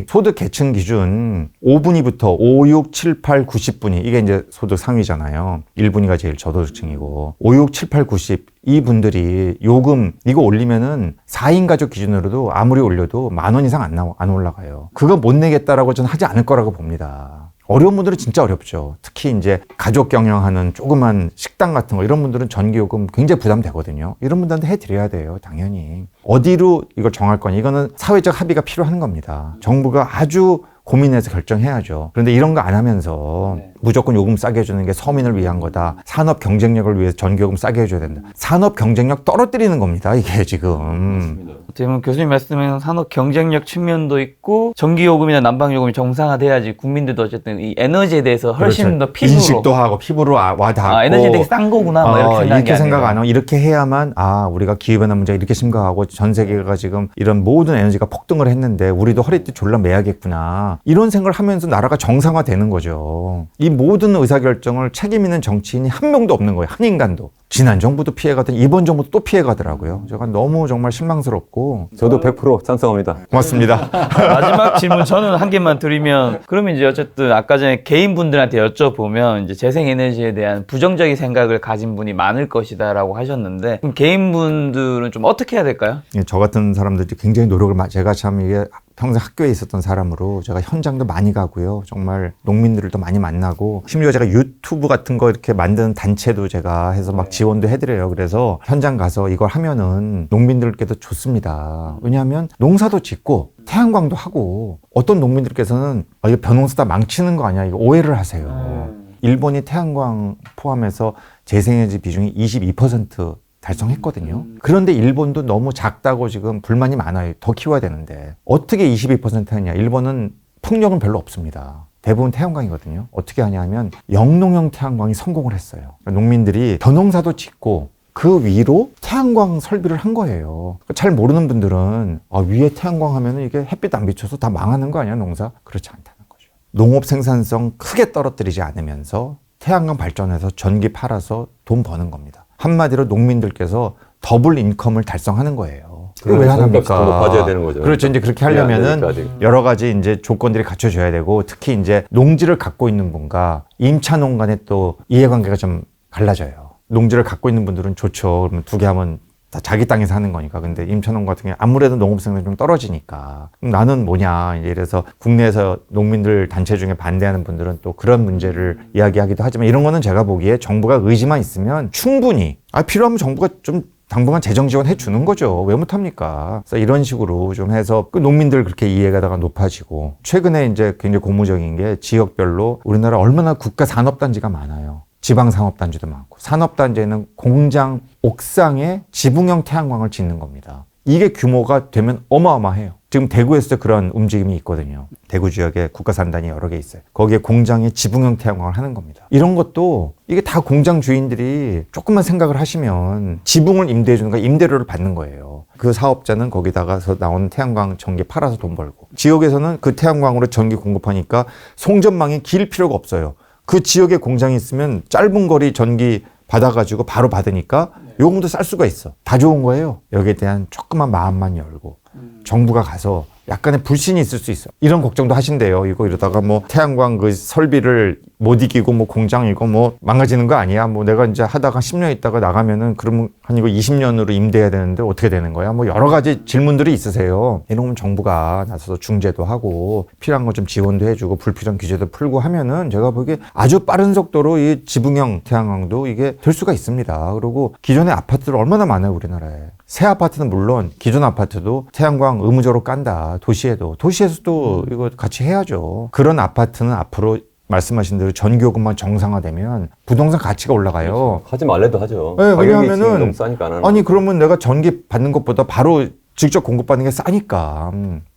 소득 계층 기준 5분위부터 5, 6, 7, 8, 90분위. 이게 이제 소득 상위잖아요. 1분위가 제일 저소득층이고. 5, 6, 7, 8, 90. 이분들이 요금 이거 올리면은 4인 가족 기준으로도 아무리 올려도 10,000원 이상 안 올라가요. 그거 못 내겠다라고 저는 하지 않을 거라고 봅니다. 어려운 분들은 진짜 어렵죠. 특히 이제 가족 경영하는 조그만 식당 같은 거 이런 분들은 전기요금 굉장히 부담되거든요. 이런 분들한테 해드려야 돼요. 당연히. 어디로 이걸 정할 거냐. 이거는 사회적 합의가 필요한 겁니다. 정부가 아주 고민해서 결정해야죠. 그런데 이런 거 안 하면서 무조건 요금 싸게 해주는 게 서민을 위한 거다. 산업 경쟁력을 위해서 전기요금 싸게 해줘야 된다. 산업 경쟁력 떨어뜨리는 겁니다. 이게 지금. 어떻게 보면 교수님 말씀은 산업 경쟁력 측면도 있고 전기요금이나 난방요금이 정상화돼야지 국민들도 어쨌든 이 에너지에 대해서 훨씬 그렇죠. 더 피부로 인식도 하고 피부로 와닿고 에너지 되게 싼 거구나 뭐 이렇게 생각하는 게 이렇게 생각 아니라. 안 하고 이렇게 해야만 우리가 기후변화 문제가 이렇게 심각하고 전 세계가 지금 이런 모든 에너지가 폭등을 했는데 우리도 허리띠 졸라 매야겠구나 이런 생각을 하면서 나라가 정상화되는 거죠. 이 모든 의사결정을 책임 있는 정치인이 한 명도 없는 거예요. 한 인간도. 지난 정부도 피해가더니 이번 정부도 또 피해가더라고요. 제가 너무 정말 실망스럽고. 저도 100% 찬성합니다. 고맙습니다. 마지막 질문 저는 한 개만 드리면 그러면 이제 어쨌든 아까 전에 개인분들한테 여쭤보면 이제 재생에너지에 대한 부정적인 생각을 가진 분이 많을 것이다라고 하셨는데 그럼 개인분들은 좀 어떻게 해야 될까요? 저 같은 사람들이 굉장히 제가 참 이게 평생 학교에 있었던 사람으로 제가 현장도 많이 가고요. 정말 농민들도 많이 만나고 심지어 제가 유튜브 같은 거 이렇게 만드는 단체도 제가 해서 막 지원도 해드려요. 그래서 현장 가서 이걸 하면은 농민들께도 좋습니다. 왜냐하면 농사도 짓고 태양광도 하고 어떤 농민들께서는 이거 벼농사 다 망치는 거 아니야? 이거 오해를 하세요. 일본이 태양광 포함해서 재생에너지 비중이 22% 달성했거든요. 그런데 일본도 너무 작다고 지금 불만이 많아요. 더 키워야 되는데. 어떻게 22% 하냐. 일본은 풍력은 별로 없습니다. 대부분 태양광이거든요. 어떻게 하냐면 영농형 태양광이 성공을 했어요. 농민들이 벼농사도 짓고 그 위로 태양광 설비를 한 거예요. 잘 모르는 분들은 위에 태양광 하면 이게 햇빛 안 비춰서 다 망하는 거 아니야, 농사? 그렇지 않다는 거죠. 농업 생산성 크게 떨어뜨리지 않으면서 태양광 발전해서 전기 팔아서 돈 버는 겁니다. 한마디로 농민들께서 더블 인컴을 달성하는 거예요. 왜 합니까? 높아져야 되는 거죠. 그렇죠. 이제 그렇게 하려면은 여러 가지 이제 조건들이 갖춰져야 되고 특히 이제 농지를 갖고 있는 분과 임차농 간에 또 이해관계가 좀 갈라져요. 농지를 갖고 있는 분들은 좋죠. 그러면 두 개 하면 다 자기 땅에서 하는 거니까. 근데 임차농 같은 경우에 아무래도 농업생산이 좀 떨어지니까. 그럼 나는 뭐냐. 이래서 국내에서 농민들 단체 중에 반대하는 분들은 또 그런 문제를 이야기하기도 하지만 이런 거는 제가 보기에 정부가 의지만 있으면 충분히 필요하면 정부가 좀 당분간 재정 지원해 주는 거죠. 왜 못합니까? 그래서 이런 식으로 좀 해서 그 농민들 그렇게 이해가다가 높아지고 최근에 이제 굉장히 고무적인 게 지역별로 우리나라 얼마나 국가 산업단지가 많아요. 지방산업단지도 많고 산업단지에는 공장 옥상에 지붕형 태양광을 짓는 겁니다. 이게 규모가 되면 어마어마해요. 지금 대구에서도 그런 움직임이 있거든요. 대구 지역에 국가산단이 여러 개 있어요. 거기에 공장에 지붕형 태양광을 하는 겁니다. 이런 것도 이게 다 공장 주인들이 조금만 생각을 하시면 지붕을 임대해 주는 거 임대료를 받는 거예요. 그 사업자는 거기다가서 나오는 태양광 전기 팔아서 돈 벌고 지역에서는 그 태양광으로 전기 공급하니까 송전망이 길 필요가 없어요. 그 지역에 공장이 있으면 짧은 거리 전기 받아가지고 바로 받으니까 요금도 쌀 수가 있어. 다 좋은 거예요. 여기에 대한 조그만 마음만 열고 정부가 가서 약간의 불신이 있을 수 있어. 이런 걱정도 하신대요. 이거 이러다가 뭐 태양광 그 설비를 못 이기고 뭐 공장 이거 뭐 망가지는 거 아니야? 뭐 내가 이제 하다가 10년 있다가 나가면은 그러면 한 이거 20년으로 임대해야 되는데 어떻게 되는 거야? 뭐 여러 가지 질문들이 있으세요. 이러면 정부가 나서서 중재도 하고 필요한 거 좀 지원도 해주고 불필요한 규제도 풀고 하면은 제가 보기에 아주 빠른 속도로 이 지붕형 태양광도 이게 될 수가 있습니다. 그리고 기존의 아파트들 얼마나 많아요, 우리나라에. 새 아파트는 물론 기존 아파트도 태양광 의무적으로 깐다. 도시에서도 이거 같이 해야죠. 그런 아파트는 앞으로 말씀하신 대로 전기요금만 정상화되면 부동산 가치가 올라가요. 하지 말래도 하죠. 네, 가격이 왜냐하면은 지금 너무 싸니까 안 하는 아니 그러면 내가 전기 받는 것보다 바로 직접 공급받는 게 싸니까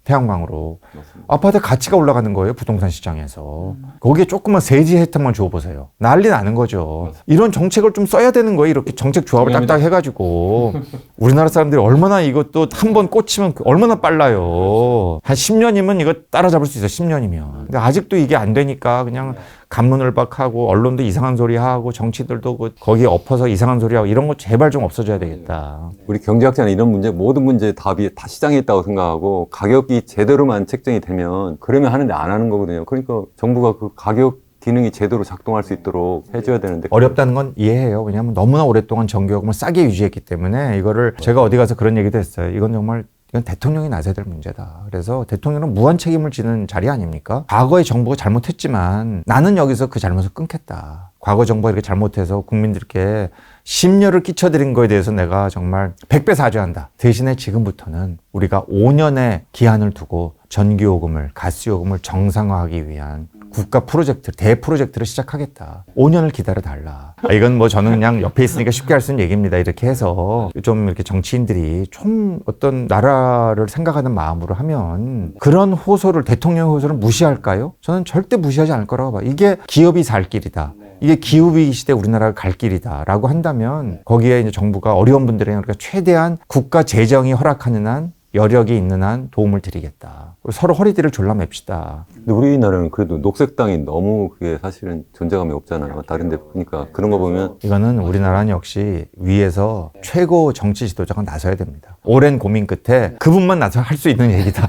태양광으로 아파트 가치가 올라가는 거예요 부동산 시장에서. 거기에 조금만 세제 혜택만 줘보세요. 난리 나는 거죠. 이런 정책을 좀 써야 되는 거예요. 이렇게 정책 조합을 딱딱 해가지고 우리나라 사람들이 얼마나 이것도 한 번 꽂히면 얼마나 빨라요. 한 10년이면 이거 따라잡을 수 있어요. 10년이면. 근데 아직도 이게 안 되니까 그냥 간문을박하고 언론도 이상한 소리 하고 정치들도 거기에 엎어서 이상한 소리 하고 이런 거 제발 좀 없어져야 되겠다. 우리 경제학자는 이런 문제, 모든 문제의 답이 다 시장에 있다고 생각하고 가격이 제대로만 책정이 되면 그러면 하는데 안 하는 거거든요. 그러니까 정부가 그 가격 기능이 제대로 작동할 수 있도록 해줘야 되는데 어렵다는 건 이해해요. 왜냐하면 너무나 오랫동안 전기요금을 싸게 유지했기 때문에 이거를 제가 어디 가서 그런 얘기도 했어요. 이건 대통령이 나서야 될 문제다. 그래서 대통령은 무한 책임을 지는 자리 아닙니까? 과거에 정부가 잘못했지만 나는 여기서 그 잘못을 끊겠다. 과거 정부가 이렇게 잘못해서 국민들께 심려를 끼쳐드린 거에 대해서 내가 정말 100배 사죄한다. 대신에 지금부터는 우리가 5년의 기한을 두고 전기요금을, 가스요금을 정상화하기 위한 국가 프로젝트, 대프로젝트를 시작하겠다. 5년을 기다려달라. 이건 뭐 저는 그냥 옆에 있으니까 쉽게 할 수 있는 얘기입니다. 이렇게 해서 좀 이렇게 정치인들이 좀 어떤 나라를 생각하는 마음으로 하면 그런 호소를, 대통령의 호소를 무시할까요? 저는 절대 무시하지 않을 거라고 봐요. 이게 기업이 살 길이다. 이게 기후위기 시대 우리나라가 갈 길이다라고 한다면 거기에 이제 정부가 어려운 분들에게 우리가 최대한 국가 재정이 허락하는 한 여력이 있는 한 도움을 드리겠다. 서로 허리띠를 졸라맵시다. 근데 우리나라는 그래도 녹색당이 너무 그게 사실은 존재감이 없잖아요. 다른 데 보니까 그런 거 보면 이거는 우리나라는 역시 위에서 최고 정치 지도자가 나서야 됩니다. 오랜 고민 끝에 그분만 나서 할 수 있는 얘기다.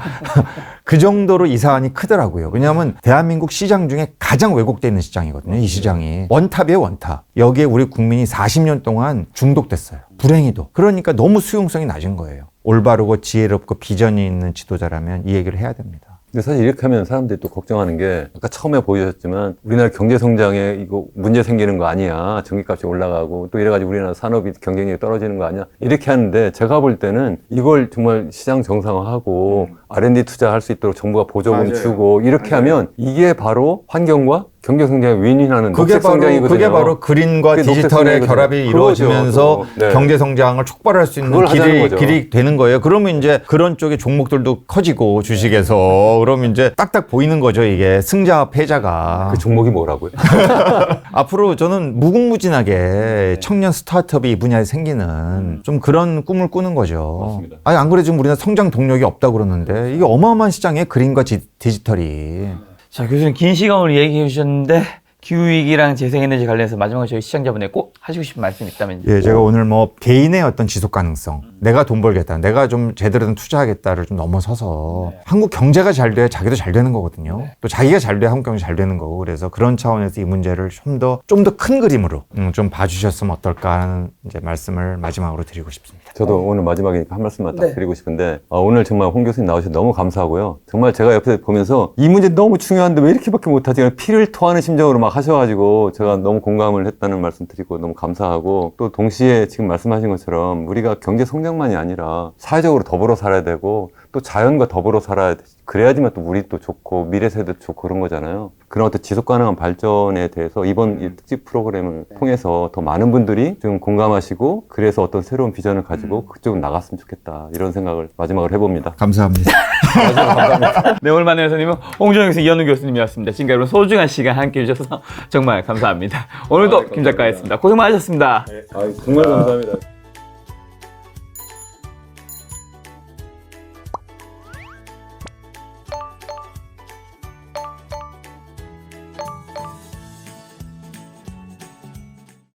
그 정도로 이 사안이 크더라고요. 왜냐하면 대한민국 시장 중에 가장 왜곡되어 있는 시장이거든요. 이 시장이. 원탑이에요, 원탑. 여기에 우리 국민이 40년 동안 중독됐어요. 불행히도. 그러니까 너무 수용성이 낮은 거예요. 올바르고 지혜롭고 비전이 있는 지도자라면 이 얘기를 해야 됩니다. 근데 사실 이렇게 하면 사람들이 또 걱정하는 게 아까 처음에 보여줬지만 우리나라 경제 성장에 이거 문제 생기는 거 아니야. 전기값이 올라가고 또 이래가지고 우리나라 산업이 경쟁력이 떨어지는 거 아니야. 이렇게 하는데 제가 볼 때는 이걸 정말 시장 정상화하고 R&D 투자할 수 있도록 정부가 보조금 주고 이렇게 하면 이게 바로 환경과 경제 성장에 윈윈하는 녹색 성장이거든요. 그게 바로 그린과 그게 녹색 디지털의 성장이거든요. 결합이 이루어지면서 그거죠. 네. 경제 성장을 촉발할 수 있는 그걸 하자는 거죠. 길이 되는 거예요. 그러면 이제 그런 쪽의 종목들도 커지고 주식에서 그러면 이제 딱딱 보이는 거죠. 이게 승자와 패자가. 그 종목이 뭐라고요? 앞으로 저는 무궁무진하게 청년 스타트업이 이 분야에 생기는 좀 그런 꿈을 꾸는 거죠. 맞습니다. 아니 안 그래 지금 우리나라 성장 동력이 없다고 그러는데 이게 어마어마한 시장에 그린과 디지털이. 자, 교수님 긴 시간 오늘 얘기해 주셨는데 기후위기랑 재생에너지 관련해서 마지막으로 저희 시청자분에 꼭 하시고 싶은 말씀 있다면. 예, 제가 오늘 뭐 개인의 어떤 지속 가능성, 내가 돈 벌겠다, 내가 좀 제대로 된 투자하겠다를 좀 넘어서서 한국 경제가 잘 돼야 자기도 잘 되는 거거든요. 또 자기가 잘 돼야 한국 경제 잘 되는 거고 그래서 그런 차원에서 이 문제를 좀 더 큰 그림으로 좀 봐주셨으면 어떨까 하는 이제 말씀을 마지막으로 드리고 싶습니다. 저도 오늘 마지막이니까 한 말씀만 딱 드리고 싶은데 오늘 정말 홍 교수님 나오셔서 너무 감사하고요. 정말 제가 옆에 보면서 이 문제 너무 중요한데 왜 이렇게밖에 못하지? 피를 토하는 심정으로 막 하셔가지고 제가 너무 공감을 했다는 말씀 드리고 너무 감사하고 또 동시에 지금 말씀하신 것처럼 우리가 경제 성장만이 아니라 사회적으로 더불어 살아야 되고 또 자연과 더불어 살아야 돼. 그래야지만 또 우리 또 좋고 미래 세대도 좋고 그런 거잖아요. 그런 어떤 지속 가능한 발전에 대해서 이번 이 특집 프로그램을 통해서 더 많은 분들이 좀 공감하시고 그래서 어떤 새로운 비전을 가지고 그쪽으로 나갔으면 좋겠다. 이런 생각을 마지막으로 해봅니다. 감사합니다. 감사합니다. 네, 오늘 만난 교수님은 홍준영 교수님, 이현우 교수님이었습니다. 지금까지 여러분 소중한 시간 함께 해주셔서 정말 감사합니다. 오늘도 김 작가였습니다. 고생 많으셨습니다. 정말 감사합니다.